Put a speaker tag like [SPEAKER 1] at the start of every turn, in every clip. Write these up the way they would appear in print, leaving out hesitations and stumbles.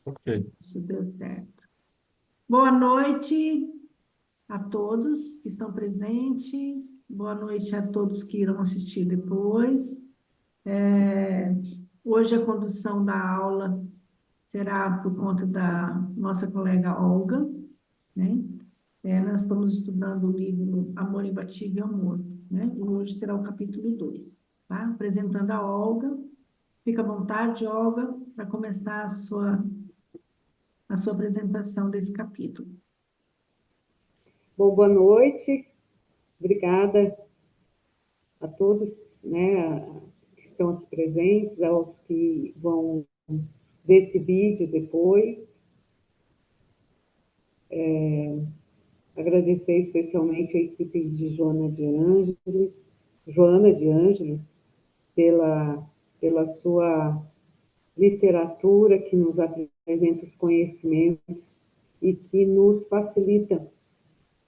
[SPEAKER 1] Ok.
[SPEAKER 2] Isso deu certo. Boa noite a todos que estão presentes. Boa noite a todos que irão assistir depois. É, Hoje a condução da aula será por conta da nossa colega Olga, né? Nós estamos estudando o livro Amor Imbatível e Amor, né? E hoje será o capítulo 2, tá? Apresentando a Olga. Fica à vontade, Olga, para começar a sua apresentação desse capítulo.
[SPEAKER 3] Bom, boa noite, obrigada a todos, né, que estão aqui presentes, aos que vão ver esse vídeo depois. Agradecer especialmente a equipe de Joana de Ângeles, pela sua literatura que nos apresenta os conhecimentos e que nos facilita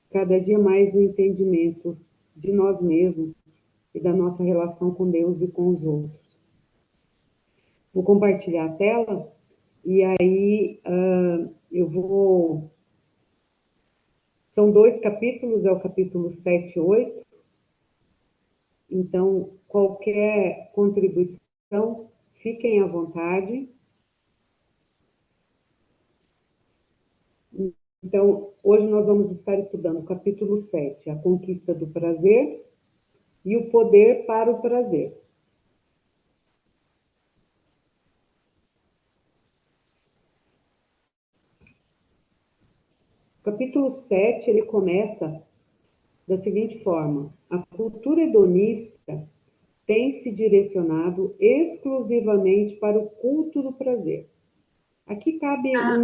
[SPEAKER 3] cada dia mais o entendimento de nós mesmos e da nossa relação com Deus e com os outros. Vou compartilhar a tela e aí eu vou... São 2 capítulos, é o capítulo 7 e 8. Então, qualquer contribuição, fiquem à vontade. Então, hoje nós vamos estar estudando o capítulo 7, a conquista do prazer e o poder para o prazer. O capítulo 7, ele começa da seguinte forma: a cultura hedonista tem se direcionado exclusivamente para o culto do prazer. Aqui cabe
[SPEAKER 2] Ah,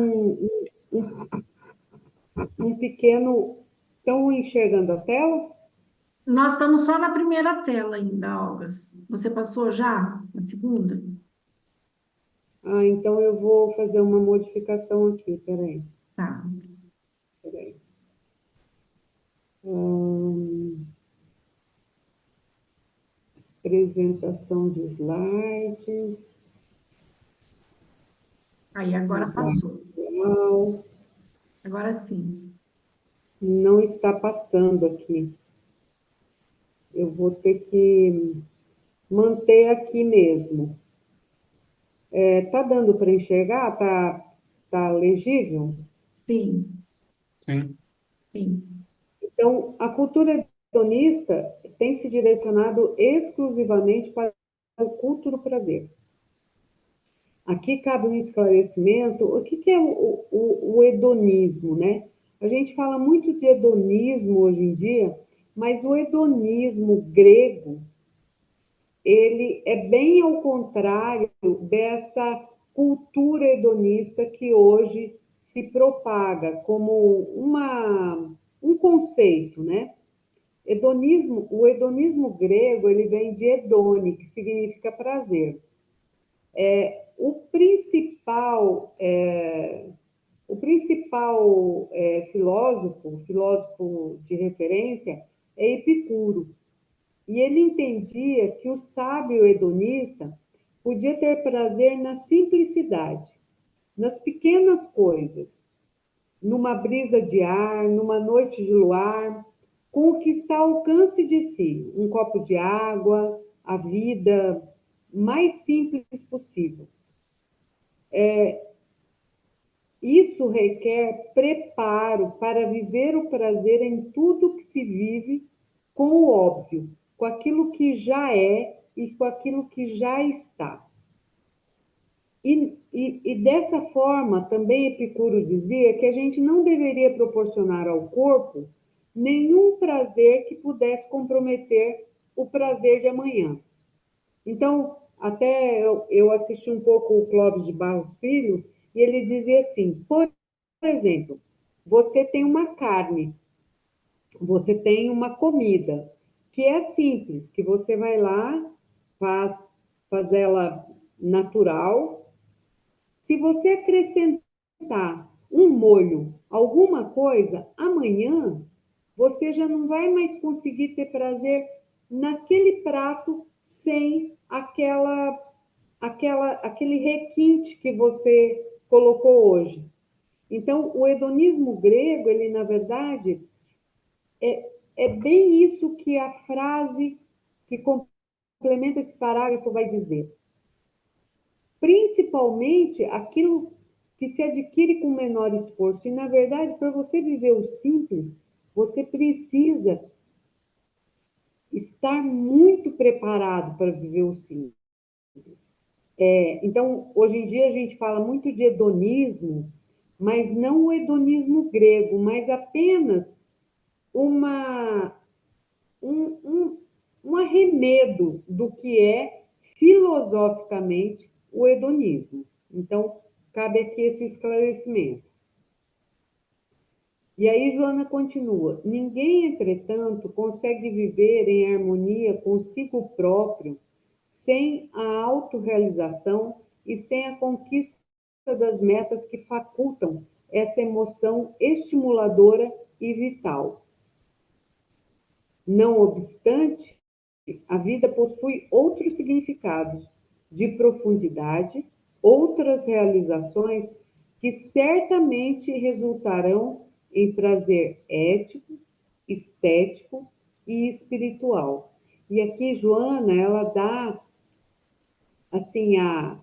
[SPEAKER 3] um pequeno... Estão enxergando a tela?
[SPEAKER 2] nós estamos só na primeira tela ainda, Olga. Você passou já na segunda?
[SPEAKER 3] Então eu vou fazer uma modificação aqui, peraí.
[SPEAKER 2] Tá.
[SPEAKER 3] Peraí. Apresentação de slides.
[SPEAKER 2] Aí, agora
[SPEAKER 3] Slide
[SPEAKER 2] passou.
[SPEAKER 3] atual.
[SPEAKER 2] Agora sim.
[SPEAKER 3] Não está passando aqui. Eu vou ter que manter aqui mesmo. Tá dando para enxergar? Tá legível?
[SPEAKER 2] Sim,
[SPEAKER 1] Sim.
[SPEAKER 2] sim.
[SPEAKER 3] Então, a cultura hedonista tem se direcionado exclusivamente para o culto do prazer. Aqui cabe um esclarecimento. O que é o hedonismo, né? A gente fala muito de hedonismo hoje em dia, mas o hedonismo grego, ele é bem ao contrário dessa cultura hedonista que hoje se propaga como um conceito, né? O hedonismo grego, ele vem de hedone, que significa prazer. O principal, filósofo de referência, é Epicuro. E ele entendia que o sábio hedonista podia ter prazer na simplicidade, nas pequenas coisas, numa brisa de ar, numa noite de luar, com o que está ao alcance de si, um copo de água, a vida mais simples possível. Isso requer preparo para viver o prazer em tudo que se vive, com o óbvio, com aquilo que já é e com aquilo que já está. E dessa forma, também Epicuro dizia que a gente não deveria proporcionar ao corpo nenhum prazer que pudesse comprometer o prazer de amanhã. Então, até eu assisti um pouco o Clóvis de Barros Filho, e ele dizia assim, por exemplo, você tem uma carne, você tem uma comida, que é simples, que você vai lá, faz ela natural. Se você acrescentar um molho, alguma coisa, amanhã você já não vai mais conseguir ter prazer naquele prato sem aquele requinte que você colocou hoje. Então, o hedonismo grego, ele, na verdade, é bem isso que a frase que complementa esse parágrafo vai dizer. Principalmente aquilo que se adquire com menor esforço. E, na verdade, para você viver o simples, você precisa estar muito preparado para viver o simples. Então, hoje em dia, a gente fala muito de hedonismo, mas não o hedonismo grego, mas apenas uma, um arremedo do que é filosoficamente o hedonismo. Então, cabe aqui esse esclarecimento. E aí Joana continua: ninguém, entretanto, consegue viver em harmonia consigo próprio sem a autorrealização e sem a conquista das metas que facultam essa emoção estimuladora e vital. Não obstante, a vida possui outros significados de profundidade, outras realizações que certamente resultarão em prazer ético, estético e espiritual. E aqui Joana, ela dá assim a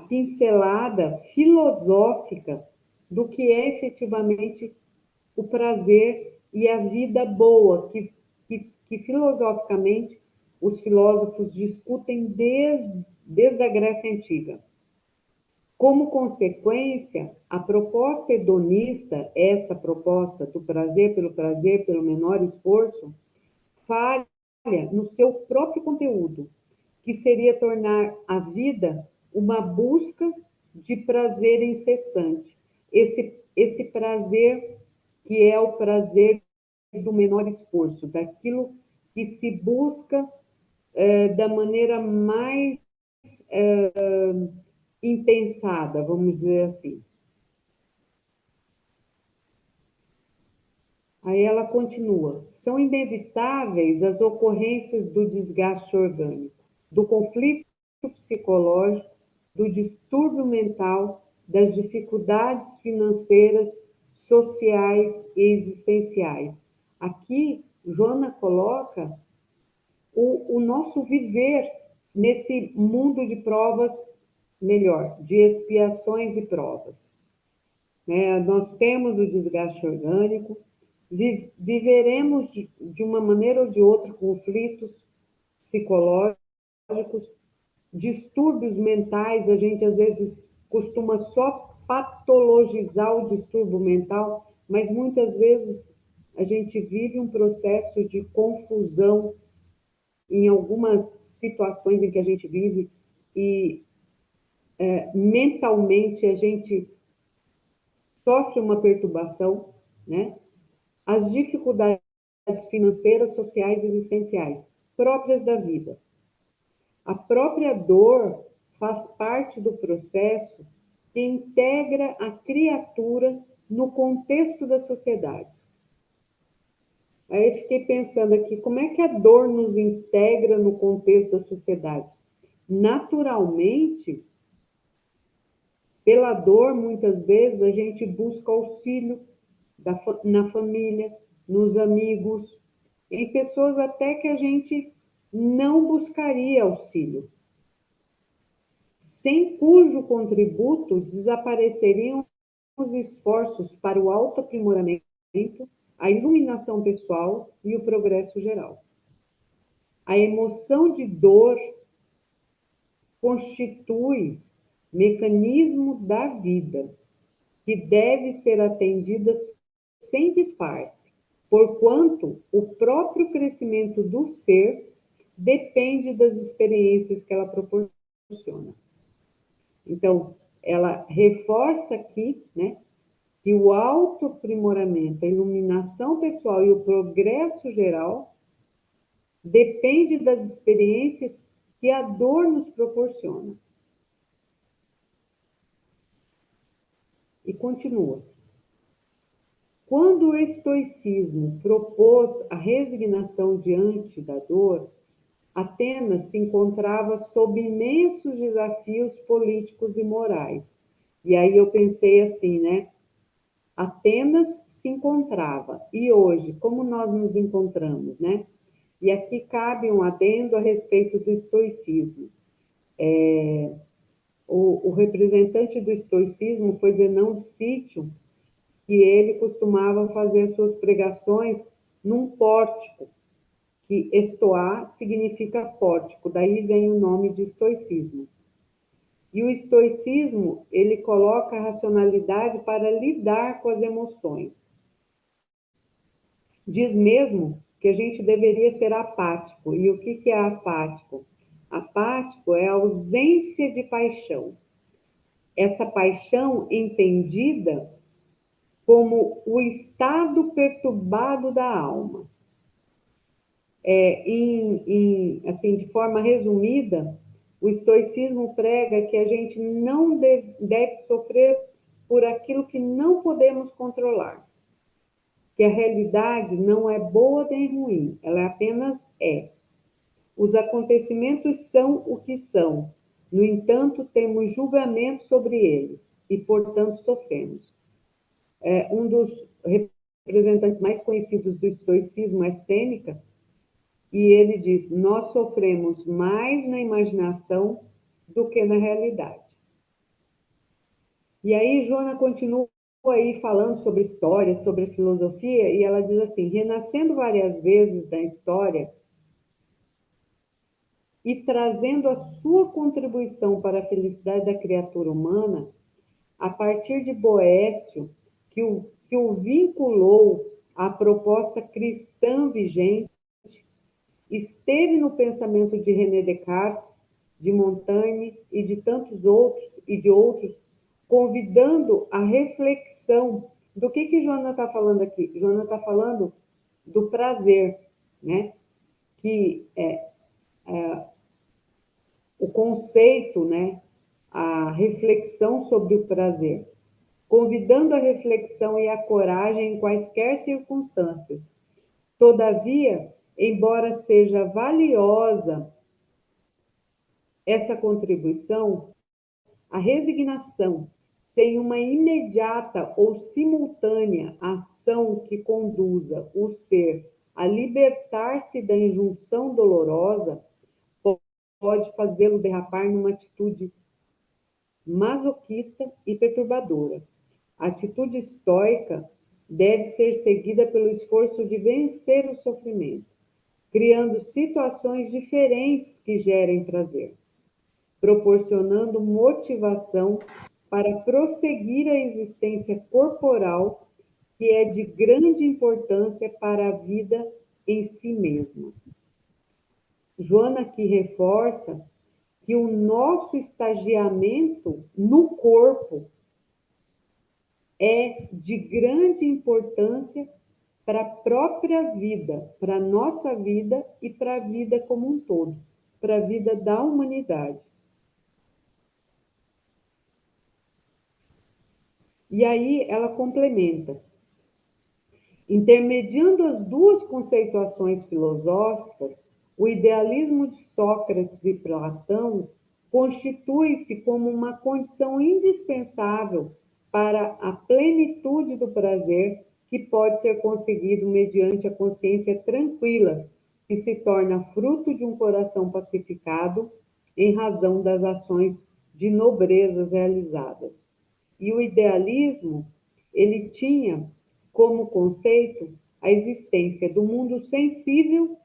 [SPEAKER 3] pincelada filosófica do que é efetivamente o prazer e a vida boa, que filosoficamente os filósofos discutem desde a Grécia Antiga. Como consequência, a proposta hedonista, essa proposta do prazer pelo menor esforço, falha no seu próprio conteúdo, que seria tornar a vida uma busca de prazer incessante. Esse prazer que é o prazer do menor esforço, daquilo que se busca da maneira mais intensada, vamos dizer assim. Aí ela continua: são inevitáveis as ocorrências do desgaste orgânico, do conflito psicológico, do distúrbio mental, das dificuldades financeiras, sociais e existenciais. Aqui, Joana coloca o nosso viver nesse mundo de provas, melhor, de expiações e provas. Né? Nós temos o desgaste orgânico, viveremos de uma maneira ou de outra conflitos psicológicos, distúrbios mentais. A gente às vezes costuma só patologizar o distúrbio mental, mas muitas vezes a gente vive um processo de confusão em algumas situações em que a gente vive e mentalmente a gente sofre uma perturbação, né? As dificuldades financeiras, sociais e existenciais próprias da vida. A própria dor faz parte do processo que integra a criatura no contexto da sociedade. Aí eu fiquei pensando aqui, como é que a dor nos integra no contexto da sociedade? Naturalmente, pela dor, muitas vezes, a gente busca auxílio na família, nos amigos, em pessoas até que a gente não buscaria auxílio, sem cujo contributo desapareceriam os esforços para o autoaprimoramento, a iluminação pessoal e o progresso geral. A emoção de dor constitui mecanismo da vida que deve ser atendida sem disfarce, porquanto o próprio crescimento do ser depende das experiências que ela proporciona. Então, ela reforça aqui, né, que o autoaprimoramento, a iluminação pessoal e o progresso geral depende das experiências que a dor nos proporciona. E continua. Quando o estoicismo propôs a resignação diante da dor, Atenas se encontrava sob imensos desafios políticos e morais, E aí eu pensei assim, né? Atenas se encontrava, e hoje, como nós nos encontramos, né? E aqui cabe um adendo a respeito do estoicismo. O representante do estoicismo foi Zenão de Sítio, que ele costumava fazer suas pregações num pórtico, que estoar significa pórtico, daí vem o nome de estoicismo. E o estoicismo, ele coloca a racionalidade para lidar com as emoções. Diz mesmo que a gente deveria ser apático. E o que é apático? Apático é a ausência de paixão. Essa paixão entendida como o estado perturbado da alma. Assim, de forma resumida, o estoicismo prega que a gente não deve sofrer por aquilo que não podemos controlar, que a realidade não é boa nem ruim, ela apenas é. Os acontecimentos são o que são, no entanto, temos julgamento sobre eles e, portanto, sofremos. Um dos representantes mais conhecidos do estoicismo é Sêneca, e ele diz: nós sofremos mais na imaginação do que na realidade. E aí Joana continua aí falando sobre história, sobre filosofia, e ela diz assim: renascendo várias vezes da história e trazendo a sua contribuição para a felicidade da criatura humana, a partir de Boécio, que o vinculou à proposta cristã vigente, esteve no pensamento de René Descartes, de Montaigne e de tantos outros, e de outros, convidando a reflexão. Do que Joana está falando aqui? Joana está falando do prazer, né? Que o conceito, né? A reflexão sobre o prazer, convidando a reflexão e a coragem em quaisquer circunstâncias. Todavia, embora seja valiosa essa contribuição, a resignação, sem uma imediata ou simultânea ação que conduza o ser a libertar-se da injunção dolorosa, pode fazê-lo derrapar numa atitude masoquista e perturbadora. A atitude estoica deve ser seguida pelo esforço de vencer o sofrimento, criando situações diferentes que gerem prazer, proporcionando motivação para prosseguir a existência corporal, que é de grande importância para a vida em si mesma. Joana aqui reforça que o nosso estagiamento no corpo é de grande importância para a própria vida, para a nossa vida e para a vida como um todo, para a vida da humanidade. E aí ela complementa: intermediando as duas conceituações filosóficas, o idealismo de Sócrates e Platão constitui-se como uma condição indispensável para a plenitude do prazer que pode ser conseguido mediante a consciência tranquila, que se torna fruto de um coração pacificado em razão das ações de nobrezas realizadas. E o idealismo, ele tinha como conceito a existência do mundo sensível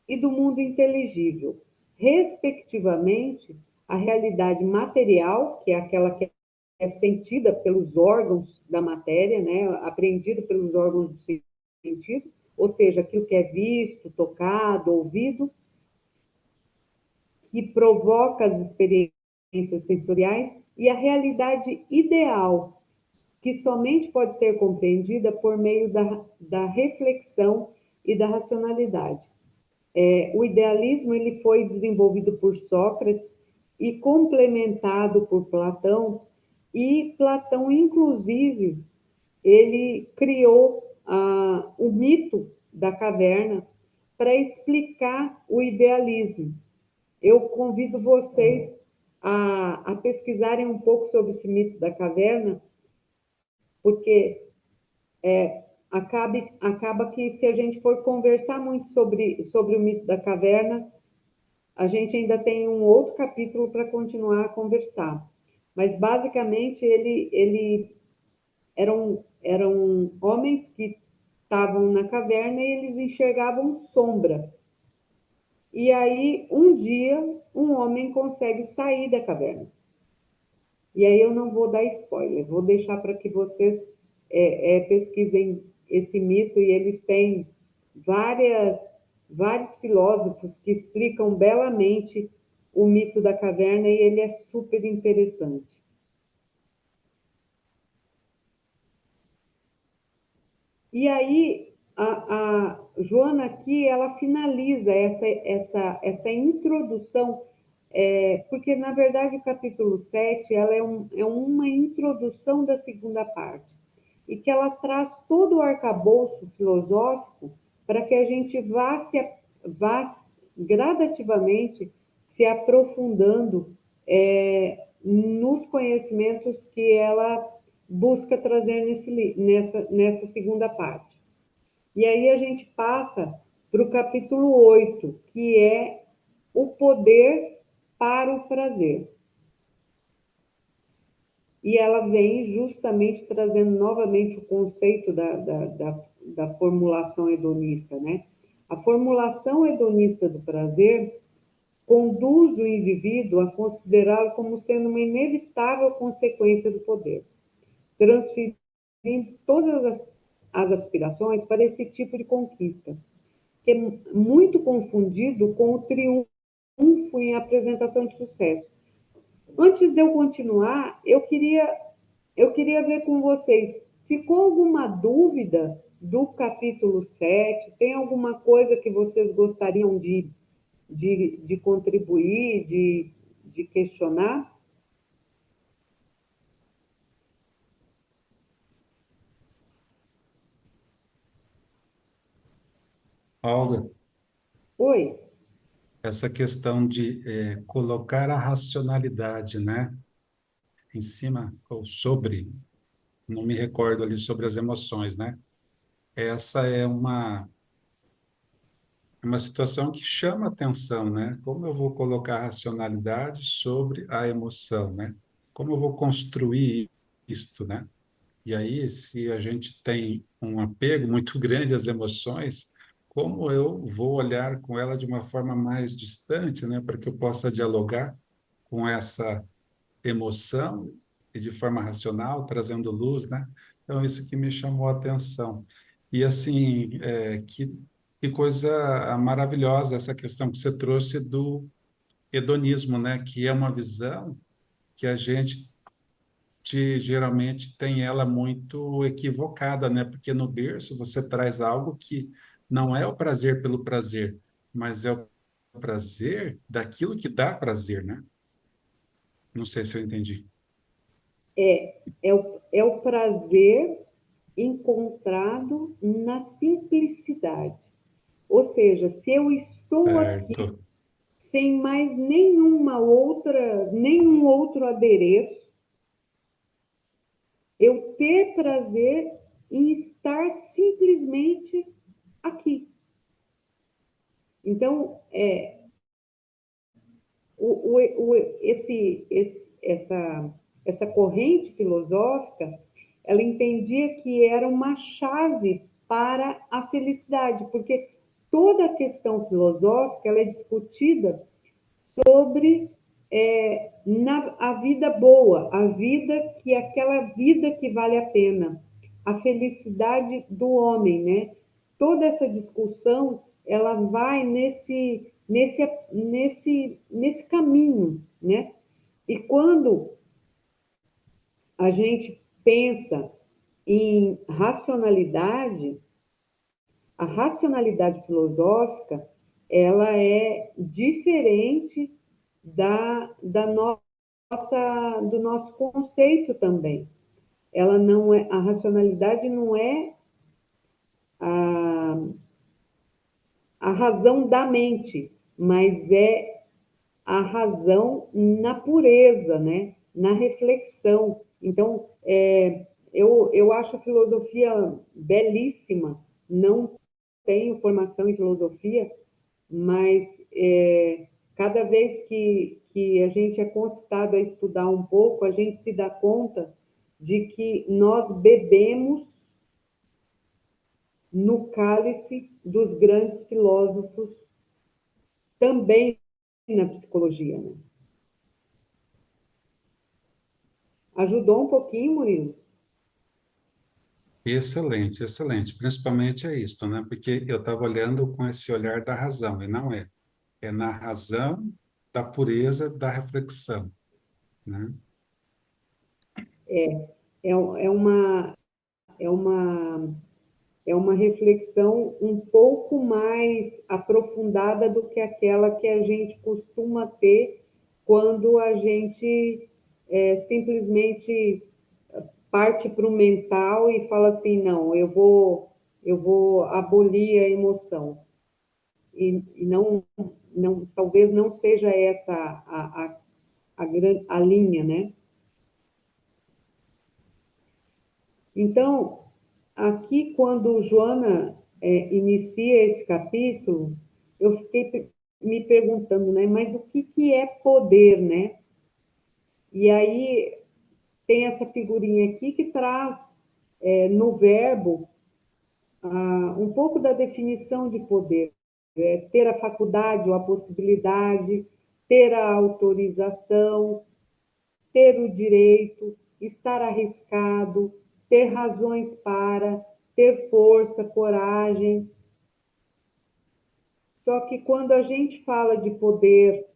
[SPEAKER 3] e do mundo inteligível, respectivamente, a realidade material, que é aquela que é sentida pelos órgãos da matéria, né, apreendido pelos órgãos do sentido, ou seja, aquilo que é visto, tocado, ouvido, que provoca as experiências sensoriais, e a realidade ideal, que somente pode ser compreendida por meio da reflexão e da racionalidade. O idealismo ele foi desenvolvido por Sócrates e complementado por Platão, e Platão, inclusive, ele criou o mito da caverna para explicar o idealismo. Eu convido vocês a pesquisarem um pouco sobre esse mito da caverna, porque acaba que se a gente for conversar muito sobre o mito da caverna, a gente ainda tem um outro capítulo para continuar a conversar. Mas, basicamente, eram homens que estavam na caverna e eles enxergavam sombra. E aí, um dia, um homem consegue sair da caverna. E aí eu não vou dar spoiler, vou deixar para que vocês pesquisem esse mito, e eles têm vários filósofos que explicam belamente o mito da caverna, e ele é super interessante. E aí, a Joana aqui, ela finaliza essa introdução, porque, na verdade, o capítulo 7 ela é uma introdução da segunda parte, e que ela traz todo o arcabouço filosófico para que a gente vá gradativamente se aprofundando nos conhecimentos que ela busca trazer nessa segunda parte. E aí a gente passa para o capítulo 8, que é o poder para o prazer. E ela vem justamente trazendo novamente o conceito da formulação hedonista, né? A formulação hedonista do prazer conduz o indivíduo a considerá-lo como sendo uma inevitável consequência do poder, transferindo todas as aspirações para esse tipo de conquista, que é muito confundido com o triunfo em apresentação de sucesso. Antes de eu continuar, eu queria ver com vocês, ficou alguma dúvida do capítulo 7? Tem alguma coisa que vocês gostariam de contribuir, de questionar?
[SPEAKER 1] Olga,
[SPEAKER 3] Oi?
[SPEAKER 1] essa questão de colocar a racionalidade, né, em cima ou sobre, não me recordo ali sobre as emoções, né? Essa é uma situação que chama atenção, né? Como eu vou colocar a racionalidade sobre a emoção, né? Como eu vou construir isto, né? E aí, se a gente tem um apego muito grande às emoções, como eu vou olhar com ela de uma forma mais distante, né, para que eu possa dialogar com essa emoção e de forma racional, trazendo luz, né? Então, isso que me chamou a atenção. E, assim, que coisa maravilhosa essa questão que você trouxe do hedonismo, né? Que é uma visão que a gente geralmente tem ela muito equivocada, né? Porque no berço você traz algo que não é o prazer pelo prazer, mas é o prazer daquilo que dá prazer, né? Não sei se eu entendi.
[SPEAKER 3] É o prazer encontrado na simplicidade. Ou seja, se eu estou aqui
[SPEAKER 1] Certo.
[SPEAKER 3] sem mais nenhum outro adereço, eu ter prazer em estar simplesmente aqui. Então, essa corrente filosófica, ela entendia que era uma chave para a felicidade, porque toda a questão filosófica ela é discutida sobre a vida boa, a vida que aquela vida que vale a pena, a felicidade do homem, né? Toda essa discussão ela vai nesse caminho, né? E quando a gente pensa em racionalidade, a racionalidade filosófica ela é diferente do nosso conceito também. Ela não é, a racionalidade não é a razão da mente, mas é a razão na pureza, né? Na reflexão. Então, eu acho a filosofia belíssima, não tenho formação em filosofia, mas cada vez que a gente é concitado a estudar um pouco, a gente se dá conta de que nós bebemos no cálice dos grandes filósofos também na psicologia, né? Ajudou um pouquinho, Murilo?
[SPEAKER 1] Excelente, excelente. Principalmente é isto, né? Porque eu estava olhando com esse olhar da razão, e não é. É na razão da pureza da reflexão, né?
[SPEAKER 3] É, é uma, é uma, é uma reflexão um pouco mais aprofundada do que aquela que a gente costuma ter quando a gente simplesmente parte para o mental e fala assim, não, eu vou abolir a emoção. E não, talvez não seja essa a linha, né? Então, aqui, quando Joana inicia esse capítulo, eu fiquei me perguntando, né? Mas o que é poder, né? E aí tem essa figurinha aqui que traz no verbo um pouco da definição de poder. Ter a faculdade ou a possibilidade, ter a autorização, ter o direito, estar arriscado, ter razões para, ter força, coragem. Só que quando a gente fala de poder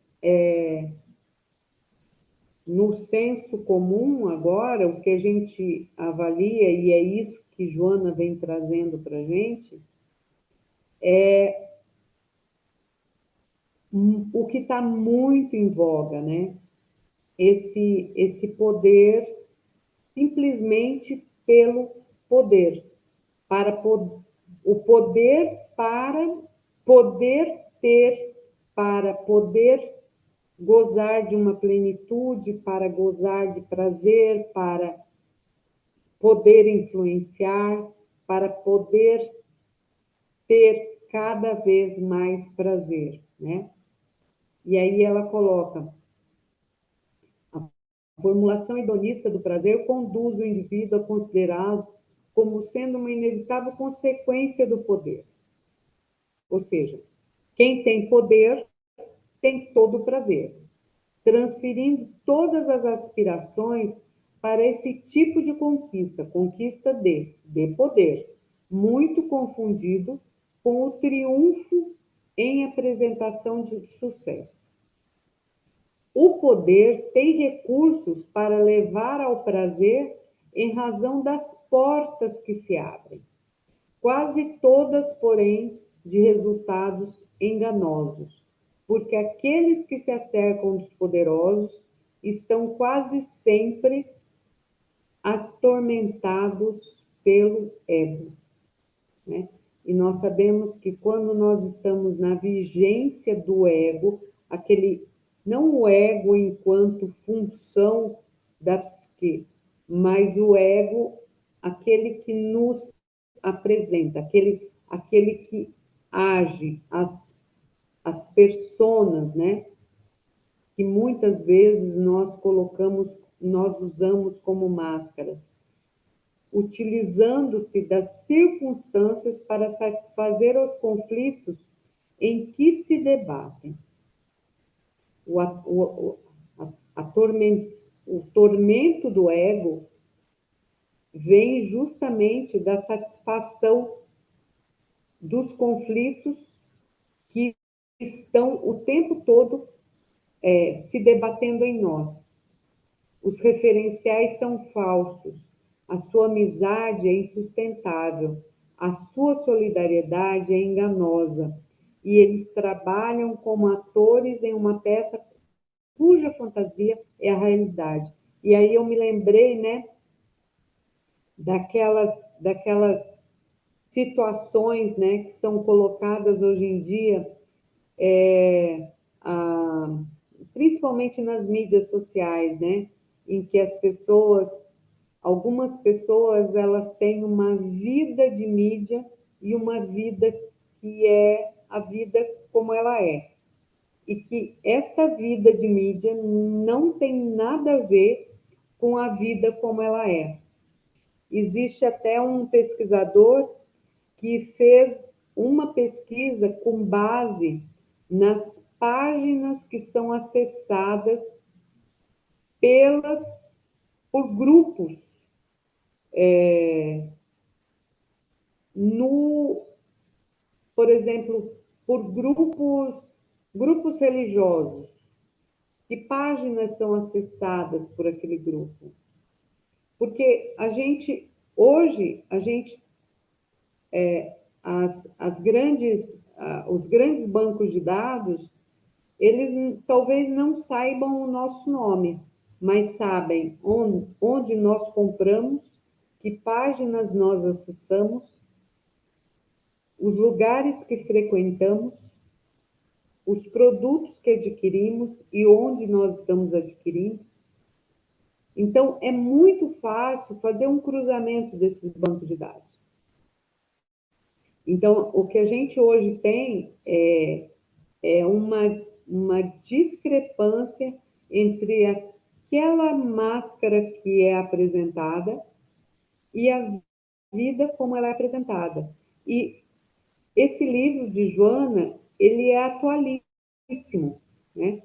[SPEAKER 3] no senso comum agora, o que a gente avalia, e é isso que Joana vem trazendo para a gente, o que está muito em voga, né? Esse poder simplesmente pelo poder, para o poder para poder ter, para poder gozar de uma plenitude, para gozar de prazer, para poder influenciar, para poder ter cada vez mais prazer, né? E aí ela coloca: a formulação hedonista do prazer conduz o indivíduo a considerá-lo como sendo uma inevitável consequência do poder. Ou seja, quem tem poder tem todo o prazer, transferindo todas as aspirações para esse tipo de conquista, conquista de poder, muito confundido com o triunfo em apresentação de sucesso. O poder tem recursos para levar ao prazer em razão das portas que se abrem, quase todas, porém, de resultados enganosos, porque aqueles que se acercam dos poderosos estão quase sempre atormentados pelo ego, né? E nós sabemos que quando nós estamos na vigência do ego, aquele não o ego enquanto função da psique, mas o ego, aquele que nos apresenta, aquele que age, as personas, né? Que muitas vezes nós usamos como máscaras, utilizando-se das circunstâncias para satisfazer os conflitos em que se debatem. O, o tormento do ego vem justamente da satisfação dos conflitos que estão o tempo todo se debatendo em nós. Os referenciais são falsos, a sua amizade é insustentável, a sua solidariedade é enganosa, e eles trabalham como atores em uma peça cuja fantasia é a realidade. E aí eu me lembrei, né, daquelas situações, né, que são colocadas hoje em dia, principalmente nas mídias sociais, né? Em que algumas pessoas, elas têm uma vida de mídia e uma vida que é a vida como ela é. E que esta vida de mídia não tem nada a ver com a vida como ela é. Existe até um pesquisador que fez uma pesquisa com base nas páginas que são acessadas por grupos no, por exemplo, por grupos religiosos. Que páginas são acessadas por aquele grupo? Porque hoje, os grandes bancos de dados, eles talvez não saibam o nosso nome, mas sabem onde nós compramos, que páginas nós acessamos, os lugares que frequentamos, os produtos que adquirimos e onde nós estamos adquirindo. Então, é muito fácil fazer um cruzamento desses bancos de dados. Então, o que a gente hoje tem é uma discrepância entre aquela máscara que é apresentada e a vida como ela é apresentada. E esse livro de Joana, ele é atualíssimo, né?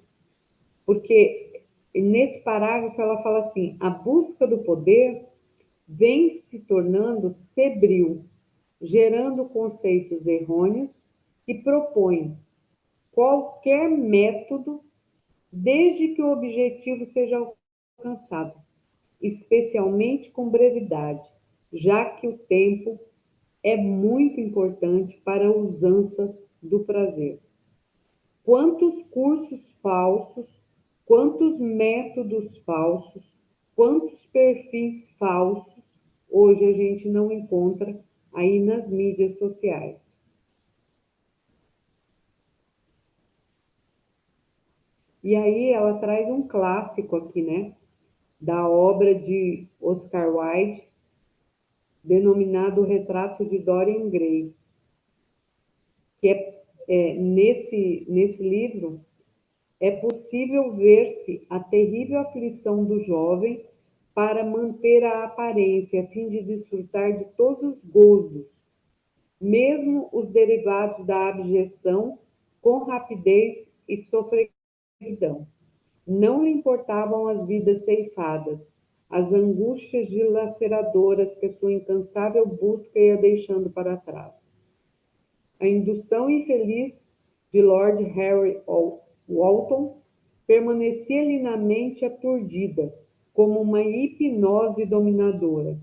[SPEAKER 3] Porque nesse parágrafo ela fala assim: a busca do poder vem se tornando febril, gerando conceitos errôneos que propõem qualquer método desde que o objetivo seja alcançado, especialmente com brevidade, já que o tempo é muito importante para a usança do prazer. Quantos cursos falsos, quantos métodos falsos, quantos perfis falsos hoje a gente não encontra aí nas mídias sociais. E aí ela traz um clássico aqui, né, da obra de Oscar Wilde, denominado O Retrato de Dorian Gray, que nesse livro é possível ver-se a terrível aflição do jovem para manter a aparência, a fim de desfrutar de todos os gozos, mesmo os derivados da abjeção, com rapidez e sofreguidão. Não lhe importavam as vidas ceifadas, as angústias dilaceradoras que a sua incansável busca ia deixando para trás. A indução infeliz de Lord Henry Wotton permanecia-lhe na mente aturdida, como uma hipnose dominadora.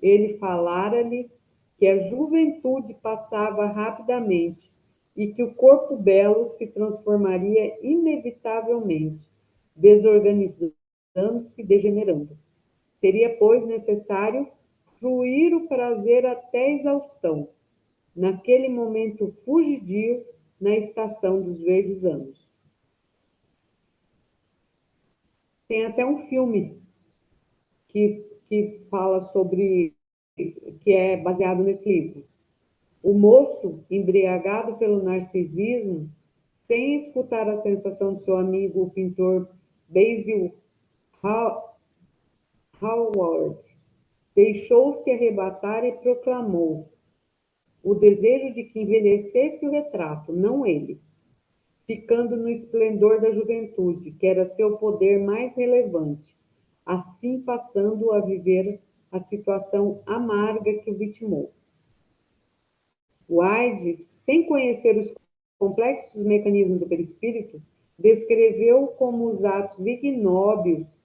[SPEAKER 3] Ele falara-lhe que a juventude passava rapidamente e que o corpo belo se transformaria inevitavelmente, desorganizando-se, degenerando. Seria, pois, necessário fruir o prazer até exaustão, naquele momento fugidio, na estação dos verdes anos. Tem até um filme que fala sobre, que é baseado nesse livro. O moço, embriagado pelo narcisismo, sem escutar a sensação de seu amigo, o pintor Basil Hallward, deixou-se arrebatar e proclamou o desejo de que envelhecesse o retrato, não ele, ficando no esplendor da juventude, que era seu poder mais relevante, assim passando a viver a situação amarga que o vitimou. Wilde, sem conhecer os complexos mecanismos do perispírito, descreveu como os atos ignóbeis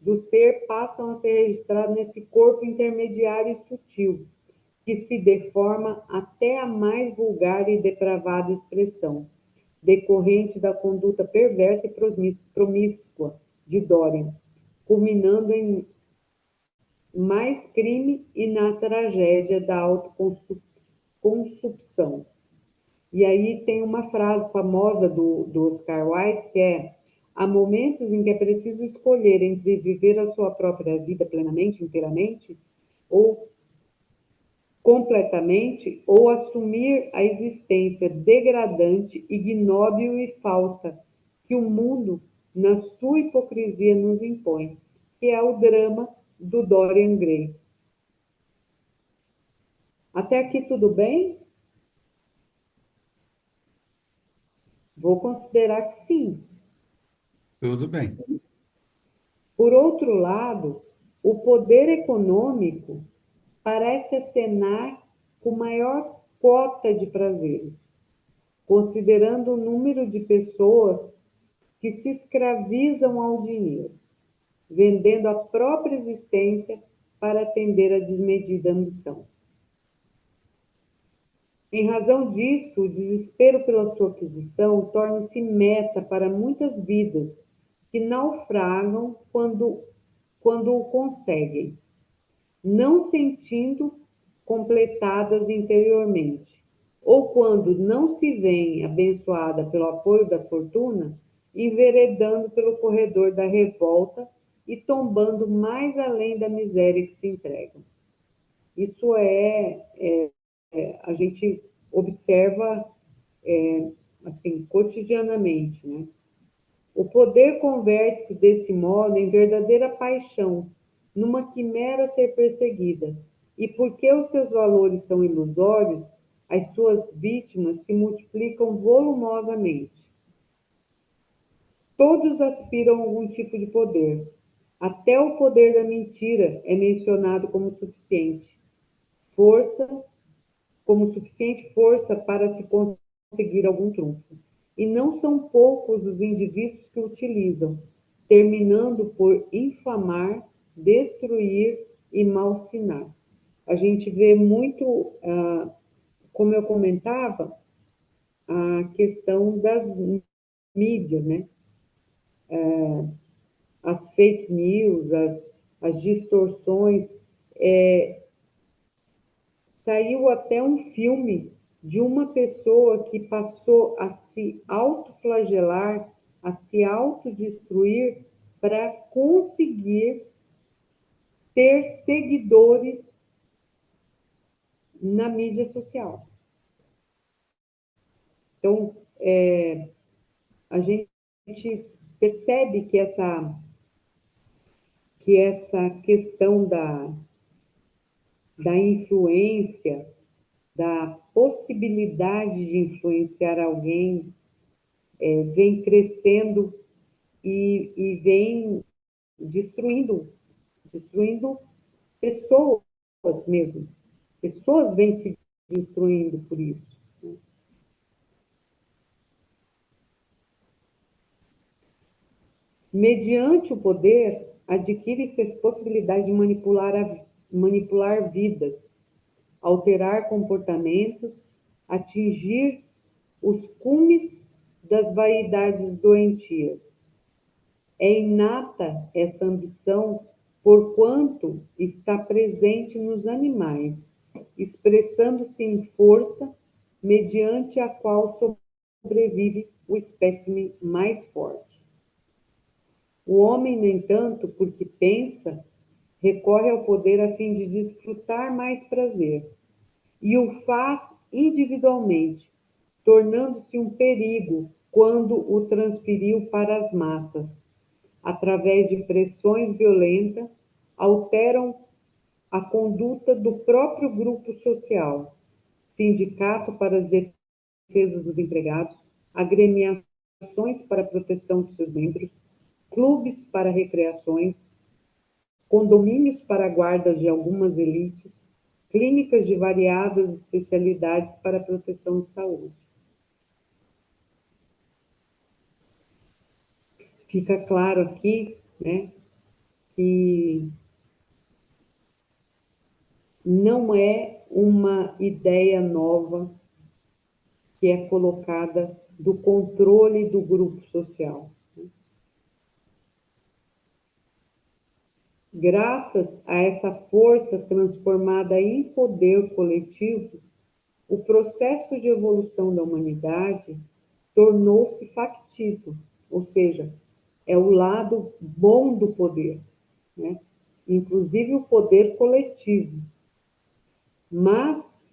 [SPEAKER 3] do ser passam a ser registrados nesse corpo intermediário e sutil, que se deforma até a mais vulgar e depravada expressão, decorrente da conduta perversa e promíscua de Dorian, culminando em mais crime e na tragédia da autoconsumpção. E aí tem uma frase famosa do Oscar Wilde, que é: há momentos em que é preciso escolher entre viver a sua própria vida plenamente, inteiramente, ou completamente, ou assumir a existência degradante, ignóbil e falsa que o mundo, na sua hipocrisia, nos impõe, que é o drama do Dorian Gray. Até aqui tudo bem? Vou considerar que sim.
[SPEAKER 1] Tudo bem.
[SPEAKER 3] Por outro lado, o poder econômico parece acenar com maior cota de prazeres, considerando o número de pessoas que se escravizam ao dinheiro, vendendo a própria existência para atender a desmedida ambição. Em razão disso, o desespero pela sua aquisição torna-se meta para muitas vidas que naufragam quando o conseguem, não sentindo completadas interiormente, ou quando não se veem abençoada pelo apoio da fortuna, enveredando pelo corredor da revolta e tombando mais além da miséria que se entregam. Isso a gente observa assim cotidianamente, né? O poder converte-se desse modo em verdadeira paixão, numa quimera a ser perseguida. E porque os seus valores são ilusórios, as suas vítimas se multiplicam volumosamente. Todos aspiram a algum tipo de poder. Até o poder da mentira é mencionado força, como suficiente força para se conseguir algum trunfo. E não são poucos os indivíduos que o utilizam, terminando por infamar, destruir e malsinar. A gente vê muito, como eu comentava, a questão das mídias, né? As fake news, as distorções. Saiu até um filme de uma pessoa que passou a se autoflagelar, a se autodestruir para conseguir ter seguidores na mídia social. Então, a gente percebe que essa questão da influência, da possibilidade de influenciar alguém, vem crescendo e vem destruindo pessoas mesmo. Pessoas vêm se destruindo por isso. Mediante o poder, adquire-se a possibilidade de manipular vidas, alterar comportamentos, atingir os cumes das vaidades doentias. É inata essa ambição, porquanto está presente nos animais, expressando-se em força, mediante a qual sobrevive o espécime mais forte. O homem, no entanto, porque pensa, recorre ao poder a fim de desfrutar mais prazer, e o faz individualmente, tornando-se um perigo quando o transferiu para as massas. Através de pressões violentas, alteram a conduta do próprio grupo social, sindicato para as defesas dos empregados, agremiações para a proteção de seus membros, clubes para recreações, condomínios para guardas de algumas elites, clínicas de variadas especialidades para a proteção de saúde. Fica claro aqui, né, que não é uma ideia nova que é colocada do controle do grupo social. Graças a essa força transformada em poder coletivo, o processo de evolução da humanidade tornou-se factível, ou seja, é o lado bom do poder, né? Inclusive o poder coletivo. Mas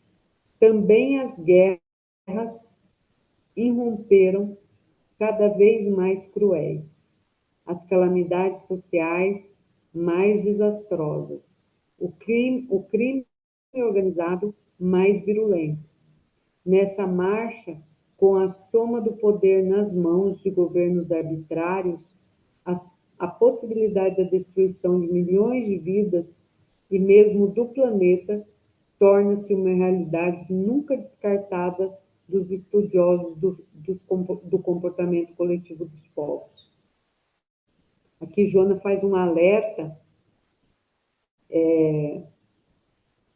[SPEAKER 3] também as guerras irromperam cada vez mais cruéis, as calamidades sociais mais desastrosas, o crime organizado mais virulento. Nessa marcha, com a soma do poder nas mãos de governos arbitrários, a possibilidade da destruição de milhões de vidas e mesmo do planeta torna-se uma realidade nunca descartada dos estudiosos do comportamento coletivo dos povos. Aqui Joana faz um alerta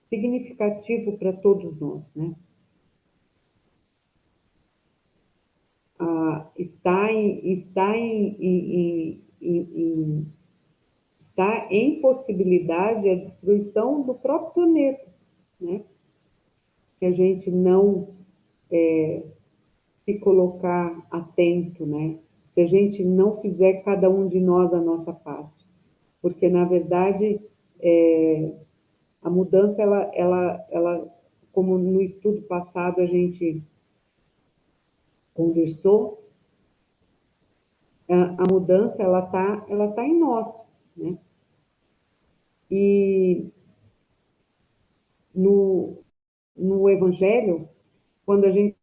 [SPEAKER 3] significativo para todos nós, né? Está em possibilidade a destruição do próprio planeta, né? Se a gente não se colocar atento, né? Se a gente não fizer cada um de nós a nossa parte, porque na verdade a mudança, ela, como no estudo passado a gente conversou, a mudança ela tá em nós, né? E no Evangelho, quando a gente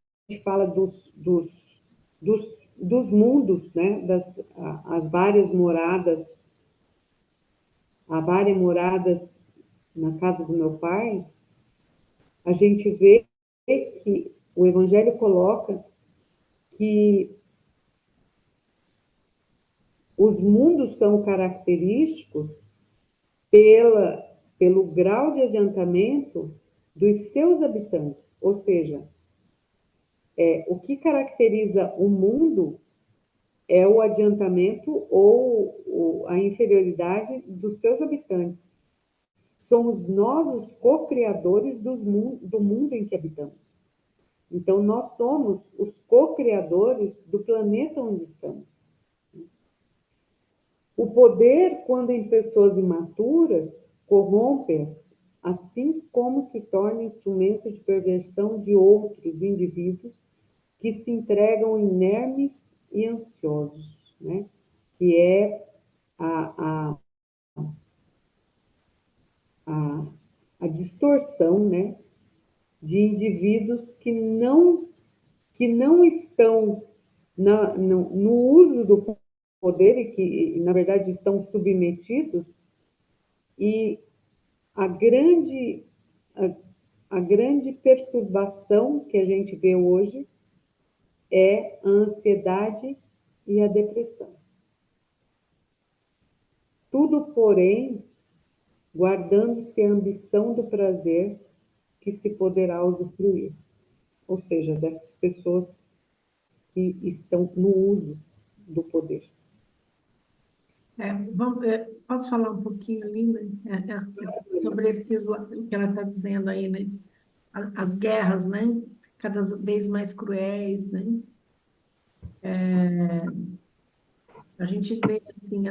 [SPEAKER 3] fala dos mundos, né? As várias moradas, há várias moradas na casa do meu pai, a gente vê que o Evangelho coloca que os mundos são característicos pelo grau de adiantamento dos seus habitantes, ou seja, o que caracteriza o mundo é o adiantamento ou a inferioridade dos seus habitantes. Somos nós os co-criadores do mundo em que habitamos. Então, nós somos os co-criadores do planeta onde estamos. O poder, quando em pessoas imaturas, corrompe-as, assim como se torna instrumento de perversão de outros indivíduos que se entregam inermes e ansiosos, né? Que é a, a, a distorção, né? De indivíduos que não estão no uso do poder e que, na verdade, estão submetidos, e a grande, a grande perturbação que a gente vê hoje é a ansiedade e a depressão. Tudo, porém, guardando-se a ambição do prazer que se poderá usufruir, ou seja, dessas pessoas que estão no uso do poder.
[SPEAKER 2] Posso falar um pouquinho ali, né? Sobre o que ela está dizendo aí, né? As guerras, né? Cada vez mais cruéis, né? A gente vê assim,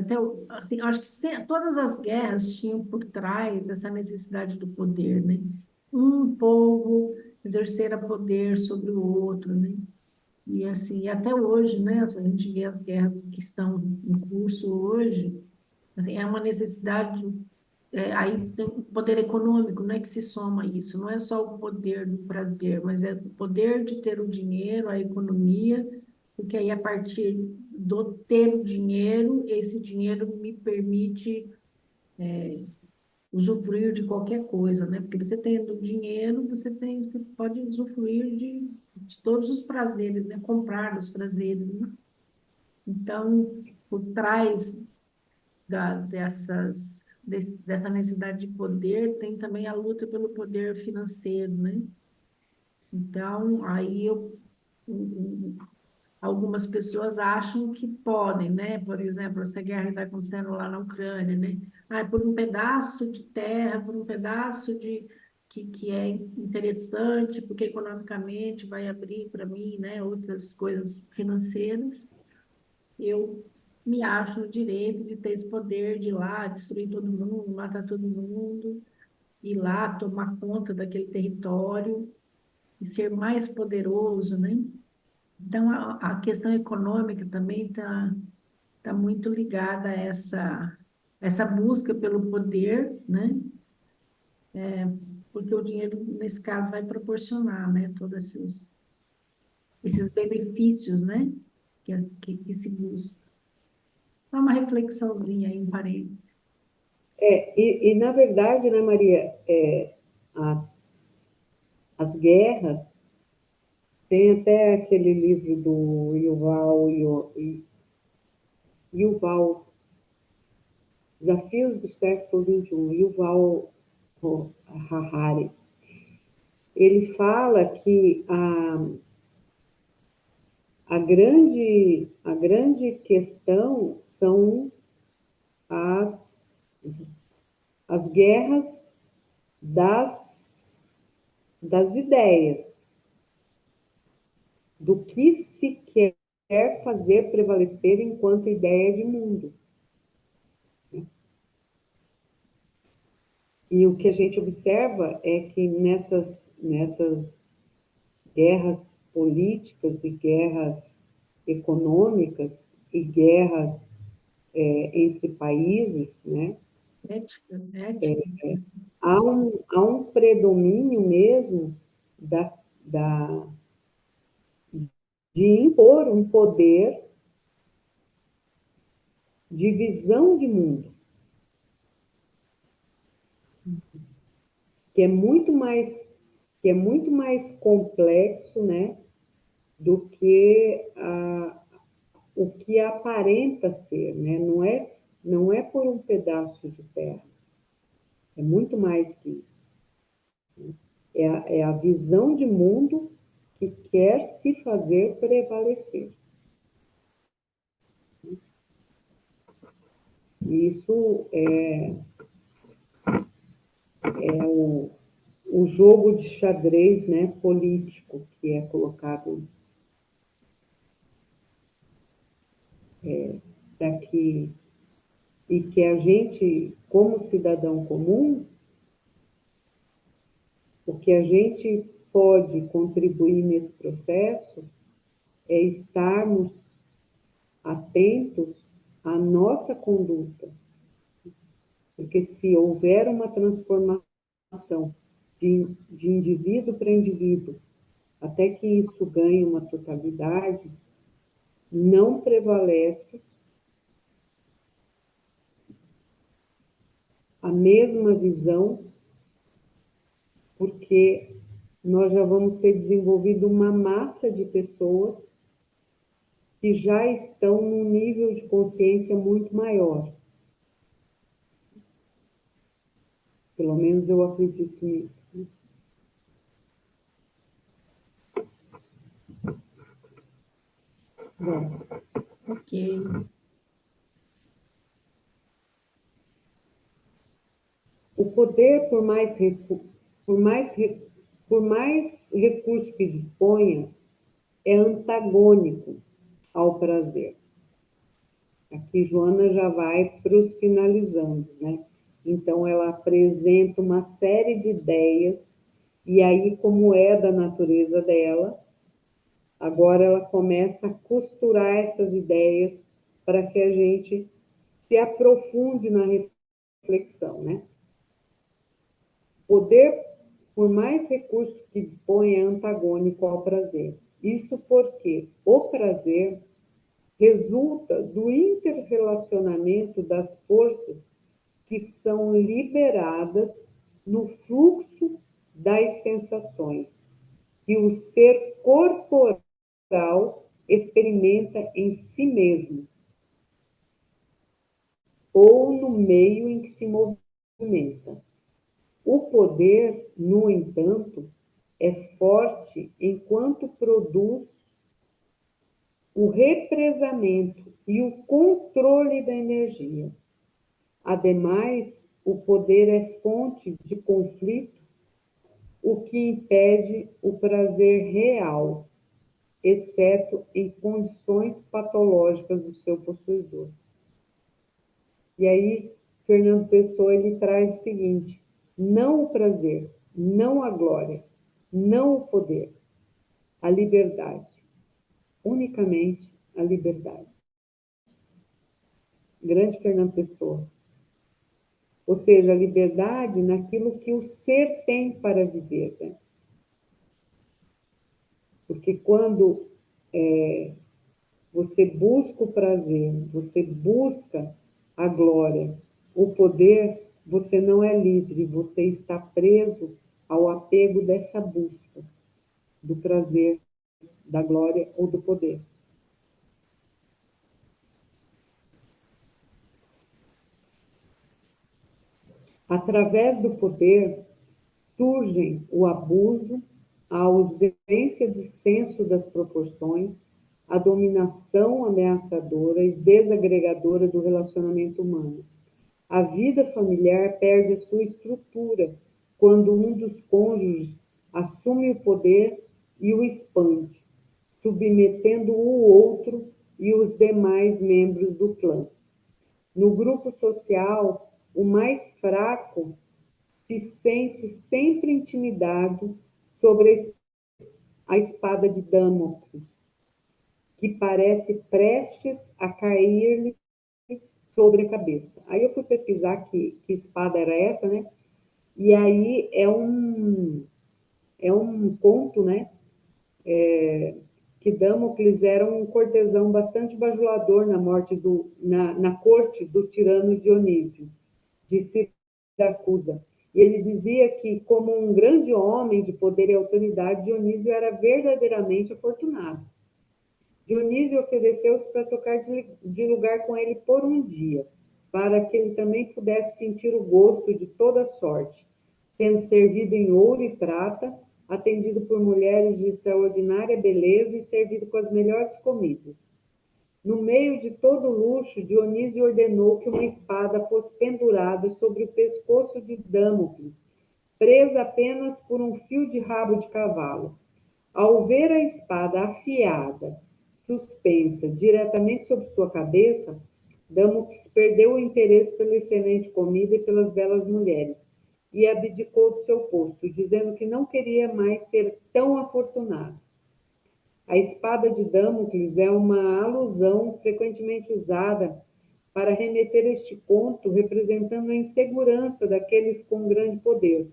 [SPEAKER 2] assim, eu acho que todas as guerras tinham por trás essa necessidade do poder, né? Um povo exercer poder sobre o outro, né? E assim, até hoje, né? Se a gente vê as guerras que estão em curso hoje, assim, é uma necessidade, aí tem o poder econômico, né, que se soma a isso. Não é só o poder do prazer, mas é o poder de ter o dinheiro, a economia, porque aí a partir do ter o dinheiro, esse dinheiro me permite usufruir de qualquer coisa, né? Porque você tendo dinheiro, você pode usufruir de todos os prazeres, né? Comprar os prazeres, né? Então, por trás dessa necessidade de poder, tem também a luta pelo poder financeiro, né? Então, algumas pessoas acham que podem, né? Por exemplo, essa guerra que está acontecendo lá na Ucrânia, né? Ah, por um pedaço de terra, por um pedaço que é interessante, porque economicamente vai abrir para mim, né, outras coisas financeiras, eu me acho no direito de ter esse poder de ir lá, destruir todo mundo, matar todo mundo, ir lá tomar conta daquele território e ser mais poderoso, né? Então, a questão econômica também tá muito ligada a essa busca pelo poder, né? Porque o dinheiro, nesse caso, vai proporcionar, né? Todos esses benefícios, né? Que se busca. Dá uma reflexãozinha aí, um parênteses.
[SPEAKER 3] Na verdade, né, Maria, as guerras, tem até aquele livro do Yuval, Desafios do século XXI, Yuval Harari. Ele fala que a grande questão são as, as guerras das ideias, do que se quer fazer prevalecer enquanto ideia de mundo. E o que a gente observa é que nessas guerras políticas e guerras econômicas e guerras entre países, né,
[SPEAKER 2] Ética.
[SPEAKER 3] há um predomínio mesmo da, da, de impor um poder de visão de mundo, que é muito mais, que é muito mais complexo, né, do que o que aparenta ser, né? Não é por um pedaço de terra, é muito mais que isso. É a visão de mundo que quer se fazer prevalecer. Isso é o jogo de xadrez, né, político que é colocado daqui, e que a gente, como cidadão comum, o que a gente pode contribuir nesse processo é estarmos atentos à nossa conduta, porque se houver uma transformação de indivíduo para indivíduo, até que isso ganhe uma totalidade, não prevalece a mesma visão, porque nós já vamos ter desenvolvido uma massa de pessoas que já estão num nível de consciência muito maior. Pelo menos eu acredito nisso. Bom,
[SPEAKER 2] Ok.
[SPEAKER 3] o poder, por mais recurso que disponha, é antagônico ao prazer. Aqui Joana já vai para os finalizando, né? Então ela apresenta uma série de ideias, e aí, como é da natureza dela, agora ela começa a costurar essas ideias para que a gente se aprofunde na reflexão, né? Poder, por mais recursos que dispõe, é antagônico ao prazer. Isso porque o prazer resulta do interrelacionamento das forças que são liberadas no fluxo das sensações que o ser corporal experimenta em si mesmo ou no meio em que se movimenta. O poder, no entanto, é forte enquanto produz o represamento e o controle da energia. Ademais, o poder é fonte de conflito o que impede o prazer real, exceto em condições patológicas do seu possuidor. E aí, Fernando Pessoa, ele traz o seguinte: não o prazer, não a glória, não o poder, a liberdade, unicamente a liberdade. Grande Fernando Pessoa. Ou seja, a liberdade naquilo que o ser tem para viver, né? Porque quando você busca o prazer, você busca a glória, o poder, você não é livre, você está preso ao apego dessa busca do prazer, da glória ou do poder. Através do poder surgem o abuso, a ausência de senso das proporções, a dominação ameaçadora e desagregadora do relacionamento humano. A vida familiar perde a sua estrutura quando um dos cônjuges assume o poder e o expande, submetendo o outro e os demais membros do clã. No grupo social, o mais fraco se sente sempre intimidado sobre a espada de Damocles, que parece prestes a cair-lhe sobre a cabeça. Aí eu fui pesquisar que espada era essa, né? E aí é um conto, né? Que Damocles era um cortesão bastante bajulador na corte do tirano Dionísio, de Siracusa. E ele dizia que, como um grande homem de poder e autoridade, Dionísio era verdadeiramente afortunado. Dionísio ofereceu-se para trocar de lugar com ele por um dia, para que ele também pudesse sentir o gosto de toda sorte, sendo servido em ouro e prata, atendido por mulheres de extraordinária beleza e servido com as melhores comidas. No meio de todo o luxo, Dionísio ordenou que uma espada fosse pendurada sobre o pescoço de Damocles, presa apenas por um fio de rabo de cavalo. Ao ver a espada afiada, suspensa diretamente sobre sua cabeça, Damocles perdeu o interesse pela excelente comida e pelas belas mulheres e abdicou do seu posto, dizendo que não queria mais ser tão afortunado. A espada de Damocles é uma alusão frequentemente usada para remeter este conto, representando a insegurança daqueles com grande poder,